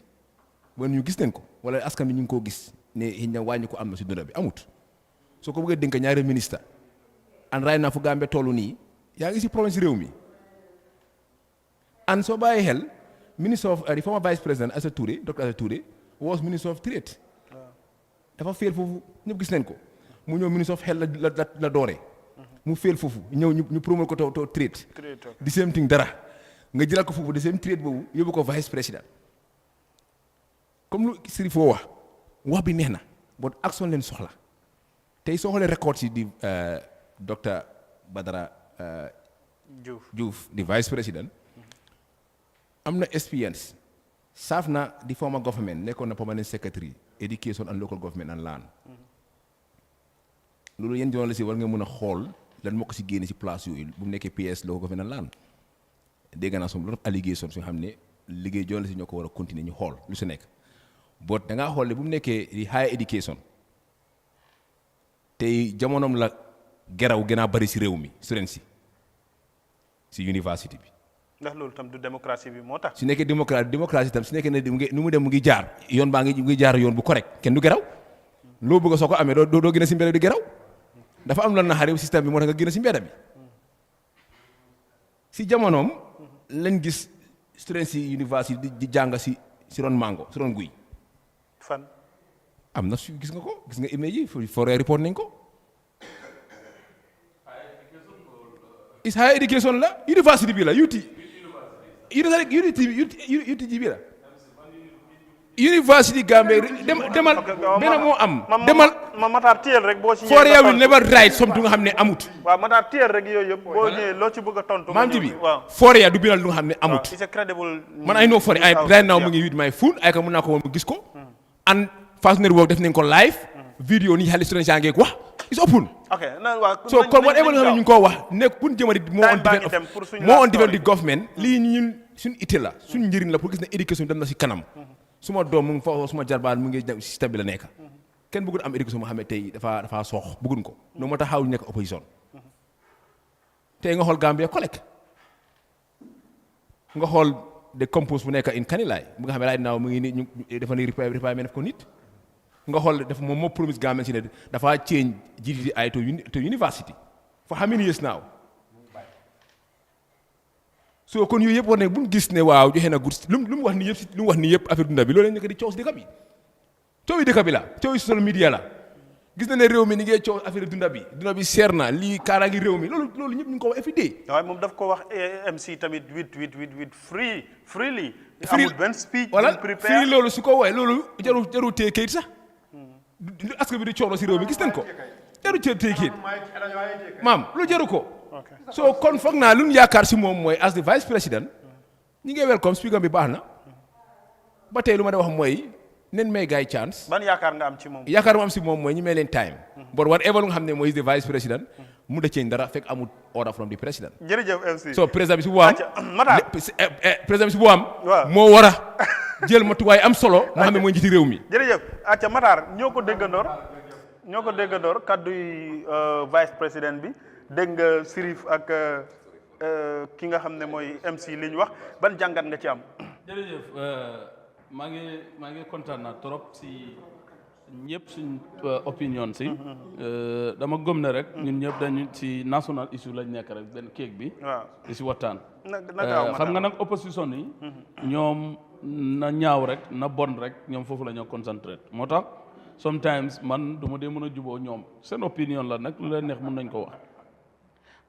wala ñu gis nañ ko wala askan bi ñu ngi koo gis ne xëy na wàññi ko am na si dunda bi amut soo ko bëggee dénk ñaari ministre and right now fu Gambie tollu nii yaa ngi si problème si réew mi and soo bàyyi xel minister of the former vice president Assa Touré Dr. Assa Touré was minister of trade dafa féer foofu ñëpp gis nañ ko mu ñëw minister of health la dooree mu féer foofu ñëw ñu promote ko to trade the same thing dara nga jëlaat ko foofu the same trade boobu yóbbu ko vice président comme lu Sirifo wax bi neex na but action leen soxla tey soo xoolee record yi di docteur Badara Diouf di vice président am na experience saaf na di former government nekkoon na permanent secretary education and local government and land loolu yéen journaliste yi war nga mën a xool lan moo ko si génne si place yooyu bu mu nekkee PS local government and land dégg naa some lot of allegations yoo xam ne liggéey journaliste yi ñoo ko war a continuer ñu xool lu si nekk boot da ngaa xool ne bu mu nekkee di higher education tey jamonoom la geraw gën a bari si réew mi students si university bi. ndax loolu tam du démocratie bi moo tax. su nekkee démocratie tam su nekkee ne nu mu dem mu ngi jaar yoon baa ngi jaar yoon bu correct kenn du geraw loo bëgg a soo ko amee doo gën a si mbedd di geraw dafa am lan na xare système bi moo tax nga gën a si mbedd bi si jamonoom lañ gis students si university di jàng si ron mango si ron guy. fan. am na su gis nga ko gis nga image yi forêt report nañ ko. is higher education la university bi la UTG bi la university Gambia demal benn moo am demal ma Matar téyel rek boo ci forêt will never write something nga xam ne amut waaw Matar téyel rek yooyu yëpp boo ñëwee loo ci bëgg a tontu maam ji bi forêt du bindal lu nga xam ne amut it's a credible man I know forêt right now mu ngi with my phone ay ka mën naa ko woon mu gis ko and Fast Network def nañ ko live vidéo ni xale students yaa ngi wax it's open. Okay, so kon whatever nga xam ne ñu ngi koo wax nekk pour jëmale moo on defend di government lii ñun suñ ité la suñ njëriñ la pour gis ne éducation dem na si kanam suma doom mu ngi fa suma jarbaan mu ngi système bi la nekk kenn bëggul am éducation moo xam ne tey dafa soox bëgguñ ko no moo tax xaw ñu nekk opposition tey nga xool Gambia collect nga xool de compose bu nekk in Kanilaay bu nga xam ne right now mu ngi ni ñu dafa ni repairment def ko nit nga xool def moom moo promise Gambia si ne dafa change GDI to university for how many years now so kon yooyu yëpp war ne bu ñu gis ne waaw joxe na good lu mu wax ni yëpp affaire dunda bi loolu lañ nekk di coow si dëkk bi coow yi dëkk bi la coow yi social media la gis na ne réew mi ni ngay coow affaire dunda bi seer na lii kaaraangi réew mi loolu ñëpp ñu ngi ko wax every day waaye moom daf ko wax MC tamit with freely amul benn speech voilà free loolu su ko woowee loolu jaru tee kayit sax askan bi di coono si réew mi gis nañ ko jaru tee kayit maam lu jaru ko so kon foog naa lu ñu yaakaar si moom mooy as the vice president ñi ngi welcome speaker bi baax na ba tey lu ma da wax mooy nen may gaay chance ban yaakaar nga am ci moom yaakaar mu am si moom mooy ñu may leen time but whatever lu nga xam ne mooy the vice president mu da change dara fekk amul order from the president jërëjëf MC so président bi si bu am président bi si bu am moo war a jël matuwaay am solo moo xam ne mooy njiiti réew mi jërëjëf acca Matar ñoo ko déggandoor kaddu yi vice président bi dégg nga Sirif ak ki nga xam ne mooy MC li ñu wax ban jàngat nga ci am jërëjëf maa ngi kontaan naa trop si ñëpp suñ opinion si dama gëm ne rek ñun ñëpp dañu si national issue lañ nekk rek benn kéeg bi di si waxtaan xam nga nag opposition yi ñoom na ñaaw rek na bon rek ñoom foofu la ñoo concentré moo tax sometimes man du ma dee mën a juboo ñoom seen opinion la nag lu leen neex mën nañ ko wax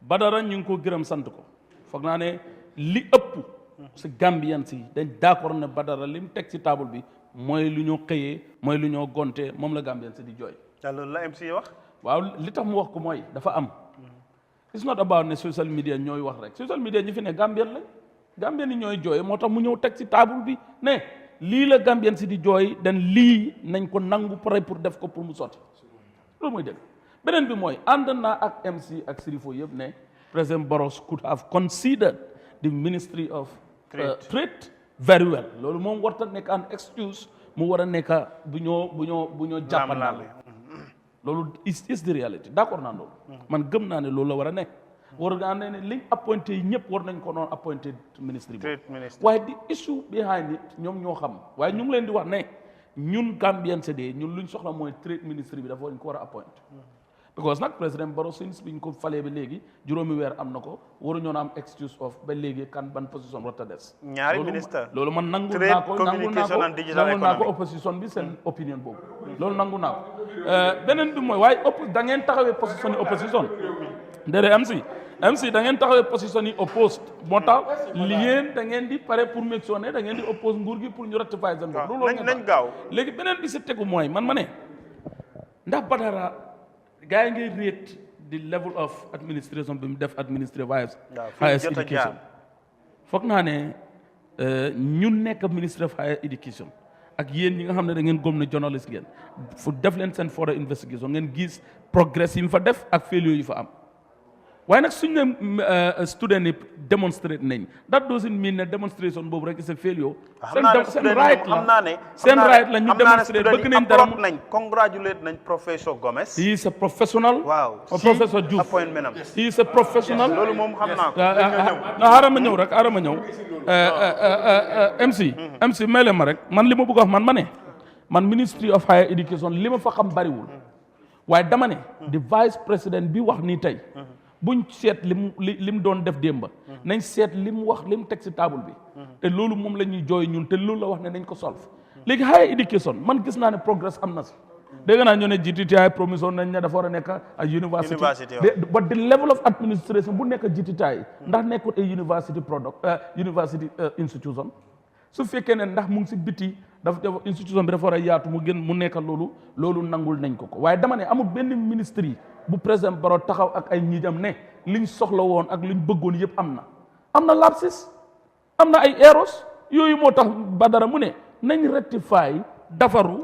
Badara ñu ngi ko gërëm sant ko foog naa ne li ëpp si Gambian si dañ d'accord ne Badara li mu teg ci table bi mooy lu ñoo xëyee mooy lu ñoo gontee moom la Gambian si di jooy loolu la MC wax waaw li tax mu wax ko mooy dafa am it's not about ne social media ñooy wax rek social media ñi fi ne Gambian lañ Gambian yi ñooy jooy moo tax mu ñëw teg ci table bi ne lii la Gambian si di jooy den lii nañ ko nangu pare pour def ko pour mu sotti loolu mooy dëgg beneen bi mooy ànd naa ak MC ak Sirifo yëpp ne President Barrow could have considered the Ministry of Trade very well loolu moom warta nekk an excuse mu war a nekk bu ñoo jàppandal loolu is the reality d'accord naa loolu man gëm naa ne loolu la war a nekk war nga ne liñ appointé yi ñëpp war nañ ko noon appointé ministre bi waaye the issue behind it ñoom ñoo xam waaye ñu ngi leen di wax ne ñun Gambian CD ñun luñ soxla mooy trade ministre bi dafa wañ ko war a appointé because nag président Barrow since biñ ko falee ba léegi juróomi weer am na ko waruñoo na am excuse of ba léegi kan ban position warta des ñaari ministre loolu man nangul naa ko opposition bi seen opinion boobu loolu nangu naa ko beneen bi mooy waaye da ngeen taxawee position yi opposition ndere MC da ngeen taxawee position yi opposed moo tax yéen da ngeen di pare pour make sure ne da ngeen di oppose nguur gi pour ñu rectifier seen bopp loolu nañ gaaw léegi beneen bi si tegu mooy man ma ne ndax Badara gars yi ngay rate the level of administration bi mu def administrative highest education foog naa ne ñun nekk ministre of higher education ak yéen ñi nga xam ne da ngeen gëm ne journaliste ngeen fu def leen seen further investigation ngeen gis progress yi mu fa def ak failure yi fa am waaye nag suñ ne student yi demonstrate nañ that doesn't mean ne demonstration boobu rek is a failure seen right la ñu demonstrate bëgg nañ dara nañ congratulate nañ professor Gomez he is a professional waaw professor Diouf appointment am he is a professional loolu moom xam naa ko xaaral ma ñëw rek xaaral ma ñëw MC may leen ma rek man li ma bëgg a wax ma ne man ministry of higher education li ma fa xam bariwul waaye dama ne the vice président bi wax nii tey buñ seet lim doon def démba nañ seet lim wax lim teg si table bi te loolu moom la ñuy jooy ñun te loolu la wax ne nañ ko solve léegi higher education man gis naa ne progress am na si dégg naa ñu ne GTTI promission nañ ne dafa war a nekk a university but the level of administration bu nekk GTTI ndax nekkut a university university institution su fekkee ne ndax mu ngi si biti dafa institution bi dafa war a yaatu mu nekk loolu nangul nañ ko waaye dama ne amul benn ministre yi bu président Barrow taxaw ak ay ñiijam ne liñ soxla woon ak liñ bëggoon yëpp am na lapses am na ay errors yooyu moo tax Badara mu ne nañ rectify dafaru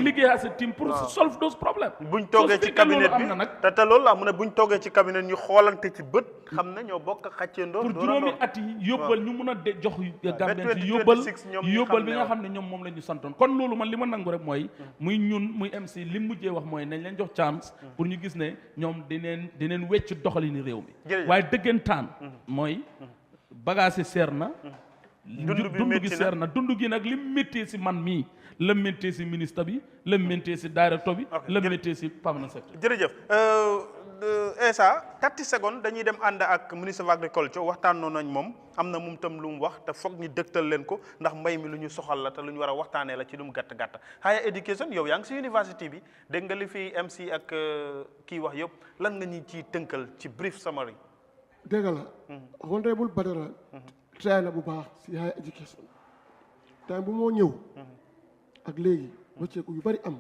liggéey as a team pour solve those problems buñ toogee ci cabinet bi te loolu la mu ne buñ toogee ci cabinet ñu xoolante ci bët xam ne ñoo bokk xàcceendoo pour juróomi at yi yóbbal ñu mun a jox Gambien ci yóbbal bi nga xam ne ñoom moom la ñu santoon kon loolu man li ma nangu rek mooy muy ñun muy MC li mujjee wax mooy nañ leen jox chance pour ñu gis ne ñoom dineen wecc doxalini réew mi waaye dëggantaan mooy bagage yi seer na dund gi seer na dund gi nag li méttee si man mii la méttee si ministre bi la méttee si directeur bi la méttee si permanent secretary jërëjëf Essa 30 secondes dañuy dem ànd ak ministre of agriculture waxtaanoo nañ moom am na moom tam lu mu wax te foog ñu dëgtal leen ko ndax mbay mi lu ñu soxal la te lu ñu war a waxtaanee la ci lu mu gàtt higher education yow yaa ngi si university bi dégg nga li fi MC ak kii wax yëpp lan nga ñuy ciy tënkal ci brief summary dégg la honorable Badara try na bu baax si higher education time bu moo ñëw ak léegi wëcceeku yu bari am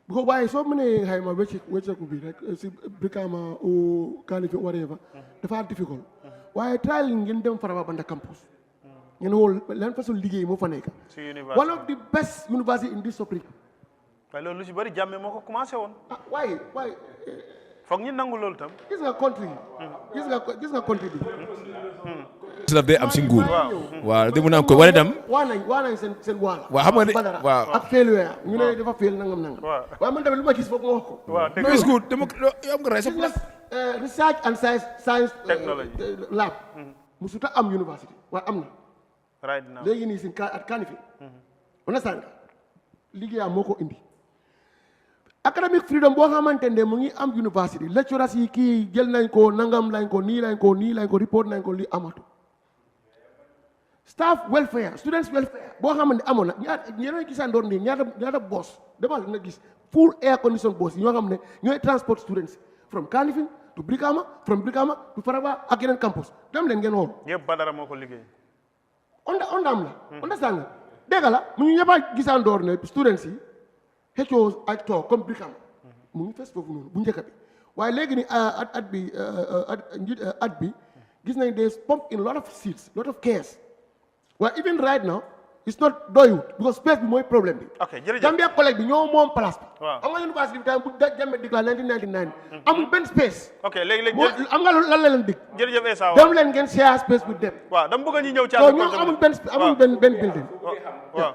bu ko waaye soo mënee xayma wëcceeku bi rek si Brikama ou Kanifing whatever dafa difficult waaye try ngeen dem Faraba Banda campus ngeen xool leen façon liggéey moo fa nekk one of the best university in this country waaye loolu lu si bari jàmme moo ko commencé woon waaye foog ñu nangu loolu tam gis nga country bi su daf dee am si nguur waaw de mun naa ko wane tam waa nañ seen waala waaw xam nga ne waaw ak failure ñu ne dafa fail nangam waaye man tamit lu ma gis foog nga wax ko no is good dama am nga rey sa place research and science technology lab musuta am university waaye am na right now léegi nii si at Kanifing understand nga liggéeyam moo ko indi academic freedom boo xamante ne mu ngi am university lecturers yi kii jël nañ ko nangam lañ ko nii lañ ko report nañ ko li amatu staff welfare students welfare boo xamante ne amoon na ñeneen gisandoor nii ñaata boss demal nga gis full air condition boss yi ñoo xam ne ñooy transport students from Kanifing to Brikama from Brikama to Faraba ak yeneen campus dem leen ngeen xool yëpp Badara moo ko liggéey ondam la understand nga dégg la mu ñu ñëpp a gisandoor ne students yi xëccoo ak toog comme Brikama mu ngi fes foofu noonu bu njëkk bi waaye léegi ni at bi gis nañ des pump in lot of seats lot of cares waaye even right now it's not doyut because space bi mooy problème bi jërëjëf Gambia collège bi ñoo moom place bi am nga université bi tamit bu Jammeh déclaré 1999 amul benn space léegi am nga lan la leen dig jërëjëf Essa dem leen ngeen share space with them waaw dama bëgg ñu ñëw ci ñoo amul benn building waaw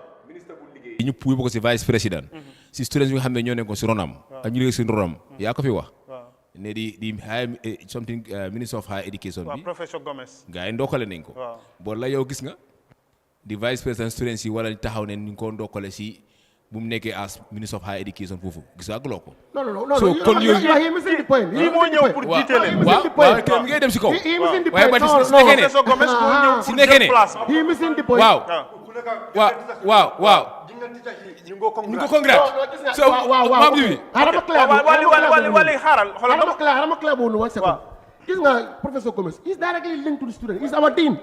ñu puy ko si vice président si students yi nga xam ne ñoo nekkoon si ronam ak ñu liggéey si ronam yaa ko fi wax ne di something minister of higher education bi professor Gomez gars yi ndokkale nañ ko boo la yow gis nga di vice président students yi wala taxaw ne ñu ko ndokkale si bu mu nekkee as minister of higher education foofu gis nga aguloo ko non so kon yooyu lii moo ñëw pour jiite leen waaw kenn ngay dem si kaw waaye ba si nekkee ne si nekkee ne waaw ñu ko congrats so maam ji wali xaaral xarama clair boobu 1 second gis nga professor Gomez is directly linked to the student is our dean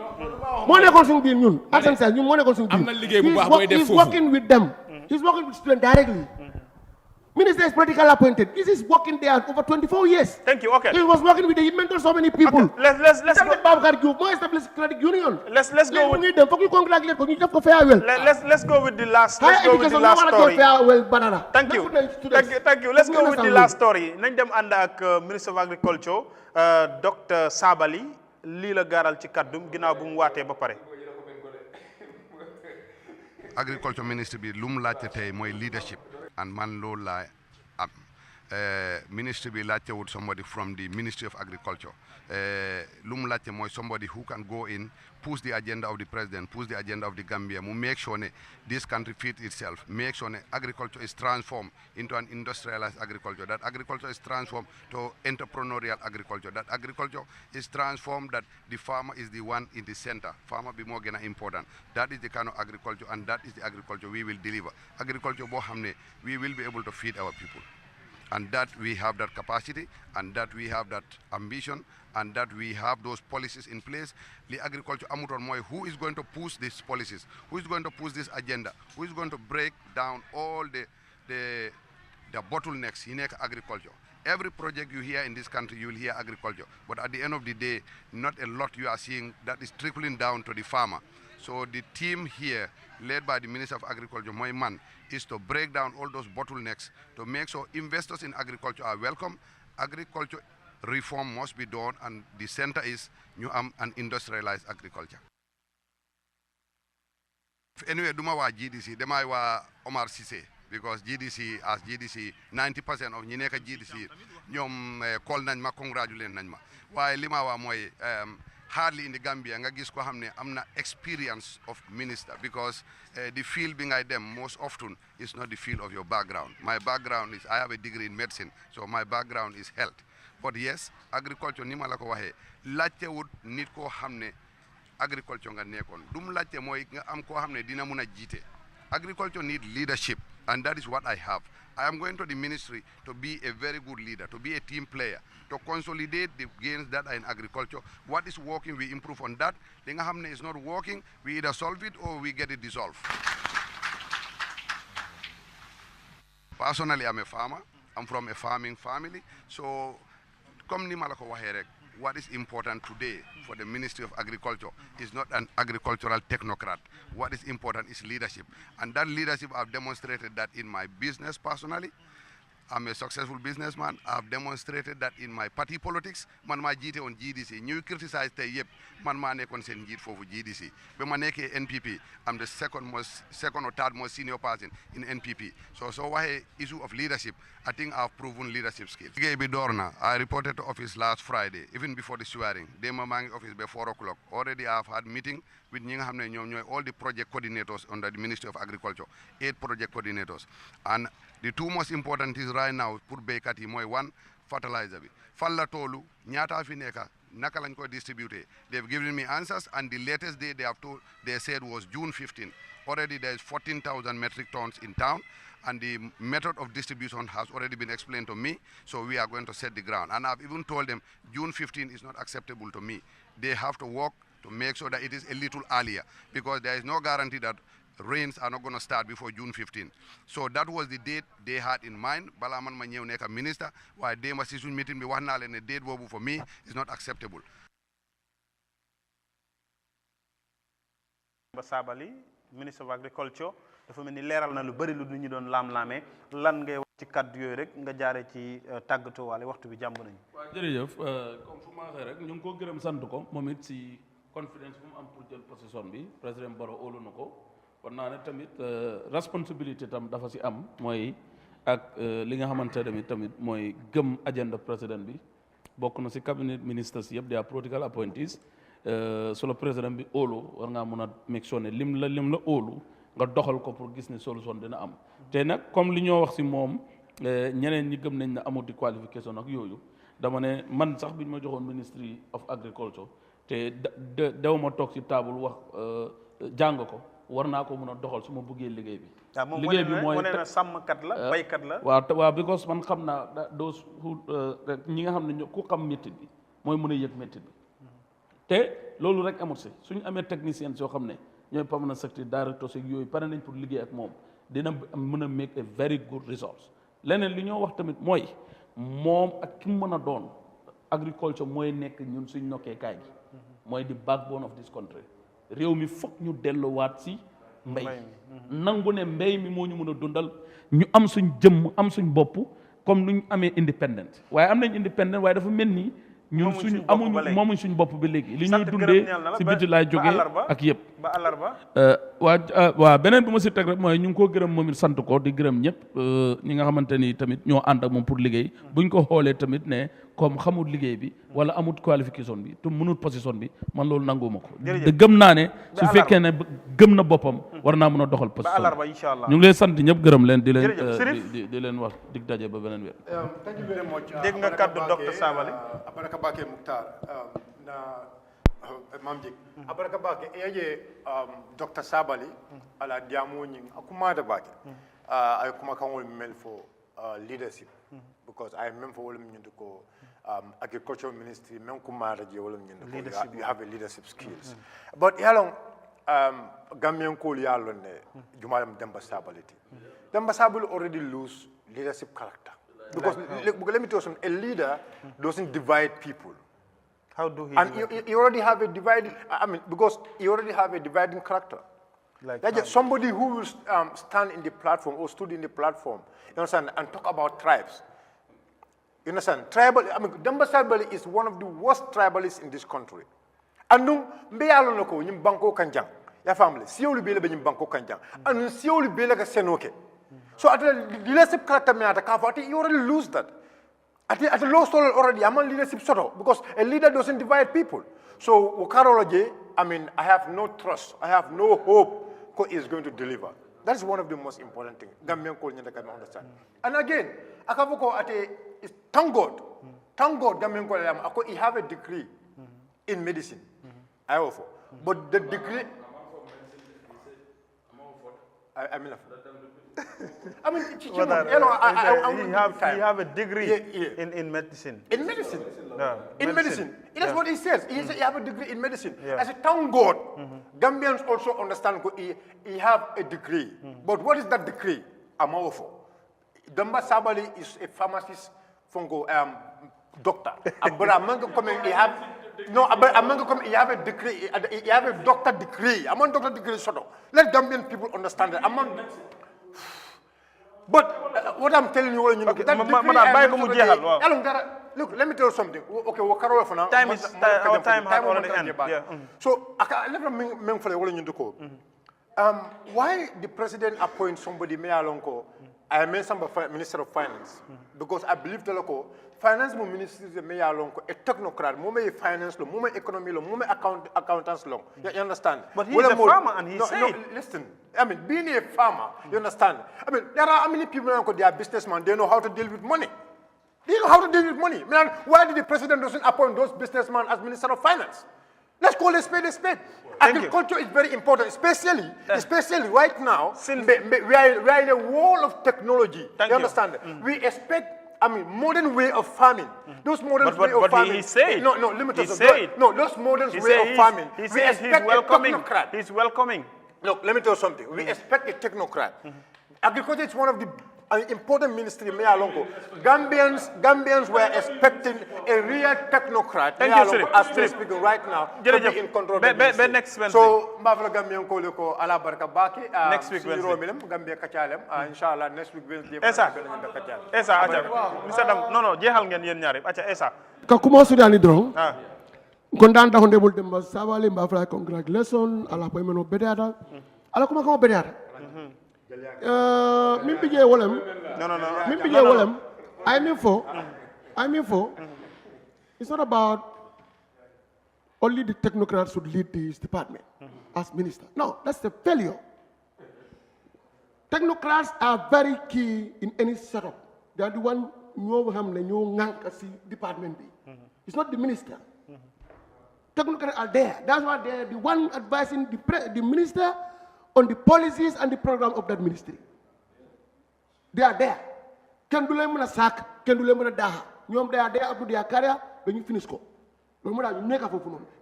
moo nekkoon suñu biir ñun ak moo nekkoon suñu biir am na liggéey bu baax booy def foofu he's working with them he's working with student directly Minister is politically appointed. This is working there over 24 years. Thank you. Okay. He was working with the he mentored so many people. Okay. Let's go. More established credit union. Let's go with them. let's go with the last. Let's go with the last story. Thank you. Thank you. Let's go with the last story. Nañ dem ànd ak Minister of Agriculture Dr. Sabally lii la gaaral ci kàddum ginnaaw bu mu waatee ba pare. Agriculture Ministry bi lu mu laajte tey mooy leadership and man loolu laa am ministry bi laajte wut somebody from the Ministry of Agriculture lu mu laajte mooy somebody who can go in push the agenda of the president, push the agenda of the Gambia, mu make sure this country feeds itself, make sure agriculture is transformed into an industrialized agriculture, that agriculture is transformed to entrepreneurial agriculture, that agriculture is transformed, that the farmer is the one in the center, farmer be more important. That is the kind of agriculture, and that is the agriculture we will deliver. Agriculture bo xamne we will be able to feed our people. And that we have that capacity, and that we have that ambition, and that we have those policies in place. The agriculture amuton moy, who is going to push these policies? Who is going to push this agenda? Who is going to break down all the bottlenecks in agriculture? Every project you hear in this country, you will hear agriculture. But at the end of the day, not a lot you are seeing that is trickling down to the farmer. So the team here, led by the Minister of Agriculture, my man, is to break down all those bottlenecks to make sure investors in agriculture are welcome. Agriculture reform must be done, and the center is an industrialized agriculture. Anyway, duma wa GDC, dema wa Omar Cissé, because GDC, as GDC, 90% of ñi nekk GDC, ñoom call nañ ma, congratulate nañ ma. Waaye lima wa mooy hardly in the Gambia nga gis ko xamne amna experience of minister, because the field being I them most often is not the field of your background. My background is, I have a degree in medicine, so my background is health. But yes, agriculture ni mala ko waxe laajte wut nit ko xamne agriculture nga nekkoon dum laajte mooy nga am koo xam ne dina mun a jiite. Agriculture need leadership, and that is what I have. I am going to the ministry to be a very good leader, to be a team player, to consolidate the gains that are in agriculture. What is working, we improve on that. The nga xam ne is not working, we either solve it or we get it dissolved. Personally, I'm a farmer. I'm from a farming family. So, comme ni mala ko waxe rek, what is important today for the Ministry of Agriculture is not an agricultural technocrat. What is important is leadership. And that leadership, I've demonstrated that in my business personally. I'm a successful businessman. I've demonstrated that in my party politics. Man ma jite on GDC. You criticize the yep. Man ma nekon sen jit for GDC. But man neke NPP. I'm the second or third most senior person in NPP. So why issue of leadership? I think I've proven leadership skills. I reported to office last Friday, even before the swearing. They were in office by 4 o'clock. Already I've had meeting with all the project coordinators under the Ministry of Agriculture, 8 project coordinators. And the two most important is right now, pour béykat yi mooy one, fertilizer bi. Fan la tolu, ñaata fi nekk, naka lañ ko distributé. They've given me answers, and the latest day they said was June 15. Already there is 14,000 metric tons in town, and the method of distribution has already been explained to me, so we are going to set the ground. And I've even told them June 15 is not acceptable to me. They have to work to make sure that it is a little earlier, because there is no guarantee that rains are not going to start before June 15. So that was the date they had in mind. Balaman ma ñew nekk minister, waaye démba si suñ meeting bi wax naa leen ne date boobu for me is not acceptable. Sabally, Minister of Agriculture, dafa mel ni leeral na lu bëri lu ñu doon laam-laamee lan ngay wax ci kàddu yooyu rek nga jaare ci tàggatoo waale waxtu bi jàmb nañu. waaw jërëjëf comme fu ma waxee rek ñu ngi ko gërëm sant ko moom it si confidence bu mu am pour jël position bi président Barrow óolu na ko. kon naa ne tamit responsabilité tam dafa si am mooy ak li nga xamante tamit mooy gëm agenda président bi bokk na si cabinet ministers yëpp des political appointees su la président bi óolu war ngaa mun a make sure ne lim la óolu nga doxal ko pour gis ne solution dina am te nag comme li ñoo wax si moom ñeneen ñi gëm nañ ne amul di qualification ak yooyu dama ne man sax bi ñu ma joxoon Ministry of Agriculture te daw ma toog si table wax jàng ko war naa ko mën a doxal su ma bëggee liggéey bi. liggéey bi mooy na sàmmkat la baykat la. waaw because man xam naa those ñi nga xam ne ku xam métier bi mooy mën a yëg métier bi. te loolu rek amul si suñu amee technicien yoo xam ne ñooy permanent secretary directors ak yooyu pare nañ pour liggéey ak moom dina mën a make a very good results leneen li ñoo wax tamit mooy moom ak ki mu mën a doon agriculture mooy nekk ñun suñ nokkeekaay gi mooy di backbone of this country réew mi foog ñu delluwaat si mbéy nangu ne mbéy mi moo ñu mën a dundal ñu am suñ jëmm am suñ bopp comme nu ñu amee independent waaye am nañ independent waaye dafa mel ni ñun suñ amuñu moomuñ suñ bopp ba léegi li ñuy dundee si biti laay jógee ak yëpp ba àllarba waa beneen bi ma si teg rek mooy ñu ngi koo gërëm moom it sant ko di gërëm ñëpp ñi nga xamante ni tamit ñoo ànd ak moom pour liggéey buñ ko xoolee tamit ne comme xamul liggéey bi wala amut qualification bi te mënut position bi man loolu nanguwuma ko te gëm naa ne su fekkee ne gëm na boppam war naa mën a doxal position ñu ngi leen sant ñëpp gërëm leen di leen wax dig daje ba beneen weer. Thank you very much. dégg nga kaddu docteur Sabally Abaraka Bake Mukhtar na Mamjik Abaraka Bake eje Dr. Sabally ala diamo nying akuma da bake ay kuma kan wol mel for leadership because I remember wol min ko agriculture ministry men kuma da je wol min ko you have a leadership skills but yalong Gambian ko yalo ne jumalam Demba Sabally already lose leadership character because let me tell you something, a leader doesn't divide people. How do he and you already have a dividing because you already have a dividing character. Like somebody who will stand in the platform or stood in the platform, you understand, and talk about tribes. You understand? Demba Sabally is one of the worst tribalists in this country. And no, mbeyalo noko nyim banko kanjang. Ya family, sioli bele be nyim banko kanjang. And sioli bele ka senoke. So at the leadership character me at the you already lose that. At the low soul already, I'm on leadership sort of because a leader doesn't divide people. So Wakarology, I have no trust, I have no hope God is going to deliver. That is one of the most important things. Gambian Kolnya can understand. And again, Akavoko thank God, Gambian Kolnya, he have a degree in medicine. I offer. But the degree he have a degree in medicine. In medicine. Yeah, in medicine. That's what he says. He says he have a degree in medicine. I said, thank God. Gambians also understand he have a degree. But what is that degree? Amawofo. Demba Sabally is a pharmacist, fungo, doctor. But among coming, he have he have a degree. He have a doctor degree. Among doctor degree, sort of. Let Gambian people understand that. But what I'm telling you, okay, that look, let me tell you something. Okay, our time has already ended. Yeah. So, why the president appoint somebody, I mentioned Minister of Finance, because I believe the local finance ministry is a technocrat, finance law, economy law, accountants law. You understand? But he's a farmer and he said. No, listen. Being a farmer, you understand? There are how many people who are businessmen, they know how to deal with money. They know how to deal with money. Man, why did the president doesn't appoint those businessmen as Minister of Finance? Let's call a spade a spade. Agriculture is very important, especially right now. We are in a world of technology. You understand? We expect modern way of farming. Those modern way of farming. He said. No, those modern way of farming. He says he's welcoming. He's welcoming. Look, let me tell you something. We expect a technocrat. Agriculture is one of the important ministry. Gambians were expecting a real technocrat. Thank you, sir. As we speak right now, to be in control of the ministry. Next Wednesday. So, Gambian ko ala barka baki. Next week Wednesday. Gambia kachalem. Inshallah, next week Wednesday. Esa, acha. Mr. Dam, no, jehal ngeen yeen ñaar acha Esa. Ka kuma sudani drong. Kondan da Honorable Demba Sabally mbafla congratulations ala appointment of Bediata. Ala kuma kama Bediata. Min pije wolem. Min pije wolem. I mean for. It's not about only the technocrats should lead this department as minister. No, that's the failure. Technocrats are very key in any setup. They are the one new department. It's not the minister. Technocrats are there. That's why they're the one advising the minister on the policies and the program of that ministry. They are there. Can do them sack, can do them daha. They are there up to their career when you finish school.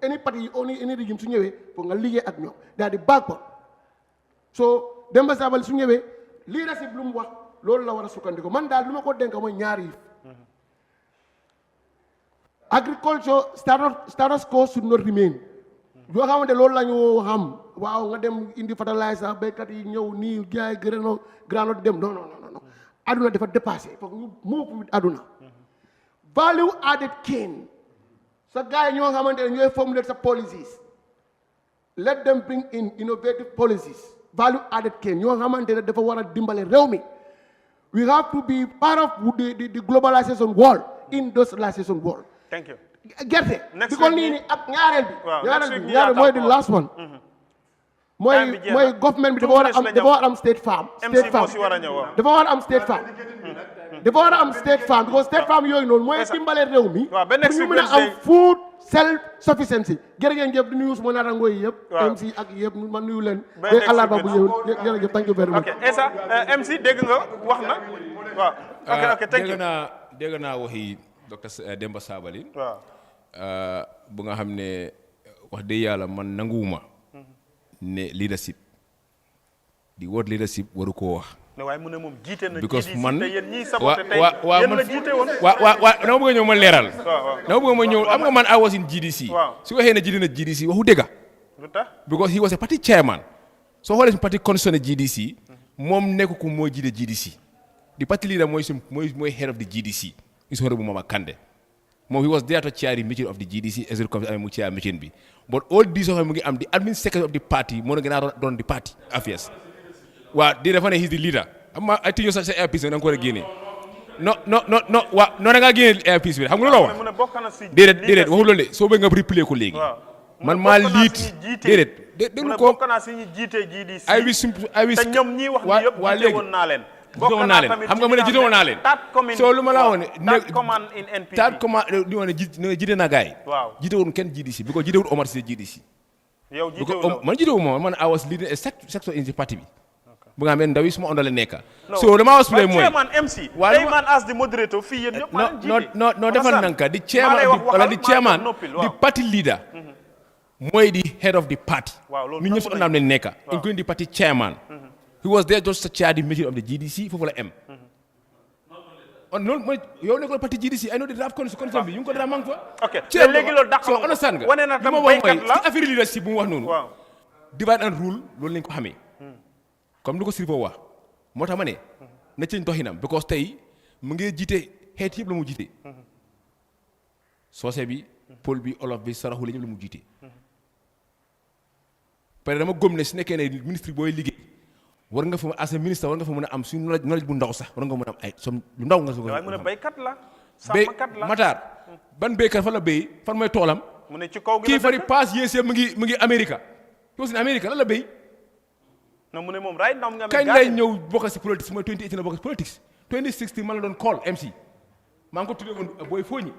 Any party, only any regime, they are the backbone. So, Demba Sabally leadership bloom what loolu la war a sukkandiku man daal lu ma ko dénk mooy ñaari yi agriculture status quo should not remain yoo xamante loolu la ñu xam waaw nga dem indi fertilizer béykat yi ñëw nii jaay grano dem non aduna dafa dépassé foog ñu move with aduna value added gain sa gars yi ñoo xamante ne ñooy formulate sa policies let them bring in innovative policies value added gain ñoo xamante ne dafa war a dimbale réew mi we have to be part of the globalization world industrialization world. Thank you. Gerte bi ko nii ni ak ñaareel bi mooy the last one mooy government bi dafa war a am state farm dafa war a am state farm because state farm yooyu noonu mooy dimbale réew mi pour ñu mën a am food self sufficiency jërëjëf di nuyu suma naataangoo yi yëpp MC ak yëpp man nuyu leen ba àllarba bu ñëw jërëjëf thank you very much. ok Essa MC dégg nga wax na waaw ok thank you. dégg naa waxi docteur Demba Sabally bu nga xam ne wax dëgg yàlla man nanguwuma ne leadership di word leadership waru koo wax. waaye mu ne moom jiite na because man te yéen ñii saboté tey yéen la jiite woon dama bëgg a ñëw ma leeral. dama bëgg ma ñëw am nga man I was in GDC. su waxee ne jiite na GDC waxu dëgga. lu tax because he was a party chairman. soo xoolee si parti constitution GDC moom nekk ko mooy jiite GDC. the party leader mooy head of the GDC. is Honorable Mama Kandeh. He was there to chair the meeting of the GDC as mu chair meeting bi. But all these of them the admin secretary of the party moo gën a run the party affairs. Waaw di dafa ne he's the leader. I think yow sa airpiece bi da nga ko war a génne. non waaw noonu nga génne airpiece bi xam nga loolu la wax. déedéet waxul loolu de soo bëgg nga replay ko léegi. man maa liit déedéet. déglu ko bokk naa si ñi jiite GDC. ay wis te ñoom ñii wax ni yëpp jiite woon naa leen. jiite woon naa leen xam nga ma ne jiite woon naa leen. soo lu ma la woon third command in NPP. third command li ma ne jiite naa gars yi. waaw jiite woon kenn GDC bi ko jiite wul Omar Cissé GDC. yow jiite wuloo man jiite wu ma man I was leading a sector in the party bi. bu nga xam ne ndaw yi suma ondale nekka. so dama was play mooy chairman MC. waaye man as the moderator fii yéen ñëpp maa jiite. non defal nanka di chairman di party leader. mooy di head of the party. waaw loolu ñun ñëpp si ondam leen nekka. including the party chairman. He was there just to chair the meeting of the GDC foofu la M. noonu mooy yow nekkoon parti GDC I know the draft constitution bi yu ngi ko dara mang fa. ok te léegi loolu dàq so understand nga wane na tam li ma wax baykat mooy la ci affaire leadership bu mu wax noonu. waaw divide and rule loolu lañ ko xamee. comme ni ko Sirifo wax moo tax ma ne na ci doxinam because tey mu ngi jiite xeet yëpp la mu jiite. soose bi pël bi olof bi saraxule ñëpp la mu jiite. parce que dama gëm ne su nekkee ne ministre booy liggéey. war nga fa as a ministre war nga fa mën a am suñu knowledge bu ndaw sax war nga mën a am ay som lu ndaw nga. waaye mu ne béykat la. sàmmkat la Matar ban béykat fan la béy fan mooy toolam. mu ne ci kaw gi kii fari paas yéesee mu ngi Amérique. yow si ne Amérique lan la béy. non mu ne moom right now nga am kañ lay ñëw bokk si politique mooy 2018 la bokk si politique. 2016 man la doon call MC maa ngi ko tuddee woon booy fooñi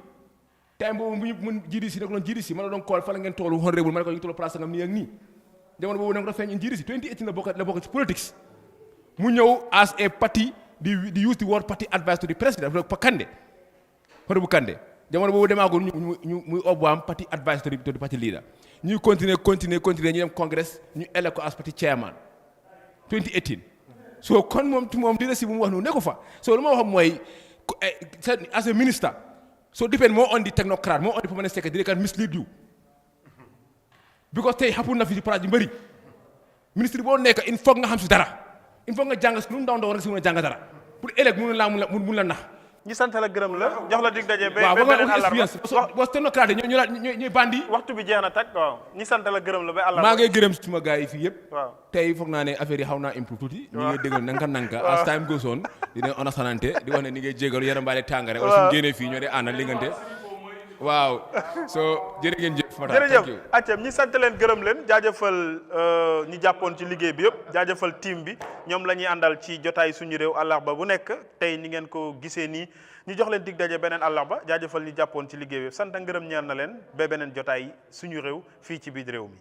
time boobu bu ñu mun GDC nekk doon GDC man la doon call fan la ngeen toolu honorable ma ne ko ñu toll place ngam nii ak nii. jamono boobu da nga ko feeñ in GDC 2018 la bokk ci politics mu ñëw as a party di use the word party advice to the president pa Kandeh Honorable Kandeh jamono boobu demaagul ñu muy obwaam party advice to the party leader ñuy continuer ñu dem congress ñu élect ko as party chairman 2018 so kon moom leadership bu mu wax noonu ne ko fa so lu ma wax mooy as a minister so depend more on the technocrat more on the permanent secretary they can mislead you because tey xapul na fi si place yu bëri ministre boo nekk il faut nga xam si dara il faut nga jàng si lu mu ndaw war nga si mën a jàng dara pour ëllëg mun la nax. ñi sant la gërëm la jox la dig daje. ba beneen àllarba waaw technocrate ñooy bandi. waxtu bi jeex na tag waaw ñi sant la gërëm la ba àllarba. maa ngi gërëm suma gars yi fii yëpp. waaw tey foog naa ne affaire yi xaw naa improve tuuti. ñu ngi déglu nanka as time goes on dina understandante di wax ne ni ngay jégalu yaram baale tàngare wala suñu génnee fii ñoo dee àndal liggante waaw so jërë ngeen jëf. jërëjëf acam ñi sant leen gërëm leen jaajëfal ñi jàppoon ci liggéey bi yëpp jaajëfal team bi ñoom la ñuy àndal ci jotaay suñu réew àllarba bu nekk tey ni ngeen ko gisee nii ñu jox leen dig daje beneen àllarba jaajëfal ñi jàppoon ci liggéey bi yëpp sant ngërëm ñeel na leen ba beneen jotaay suñu réew fii ci biir réew mi.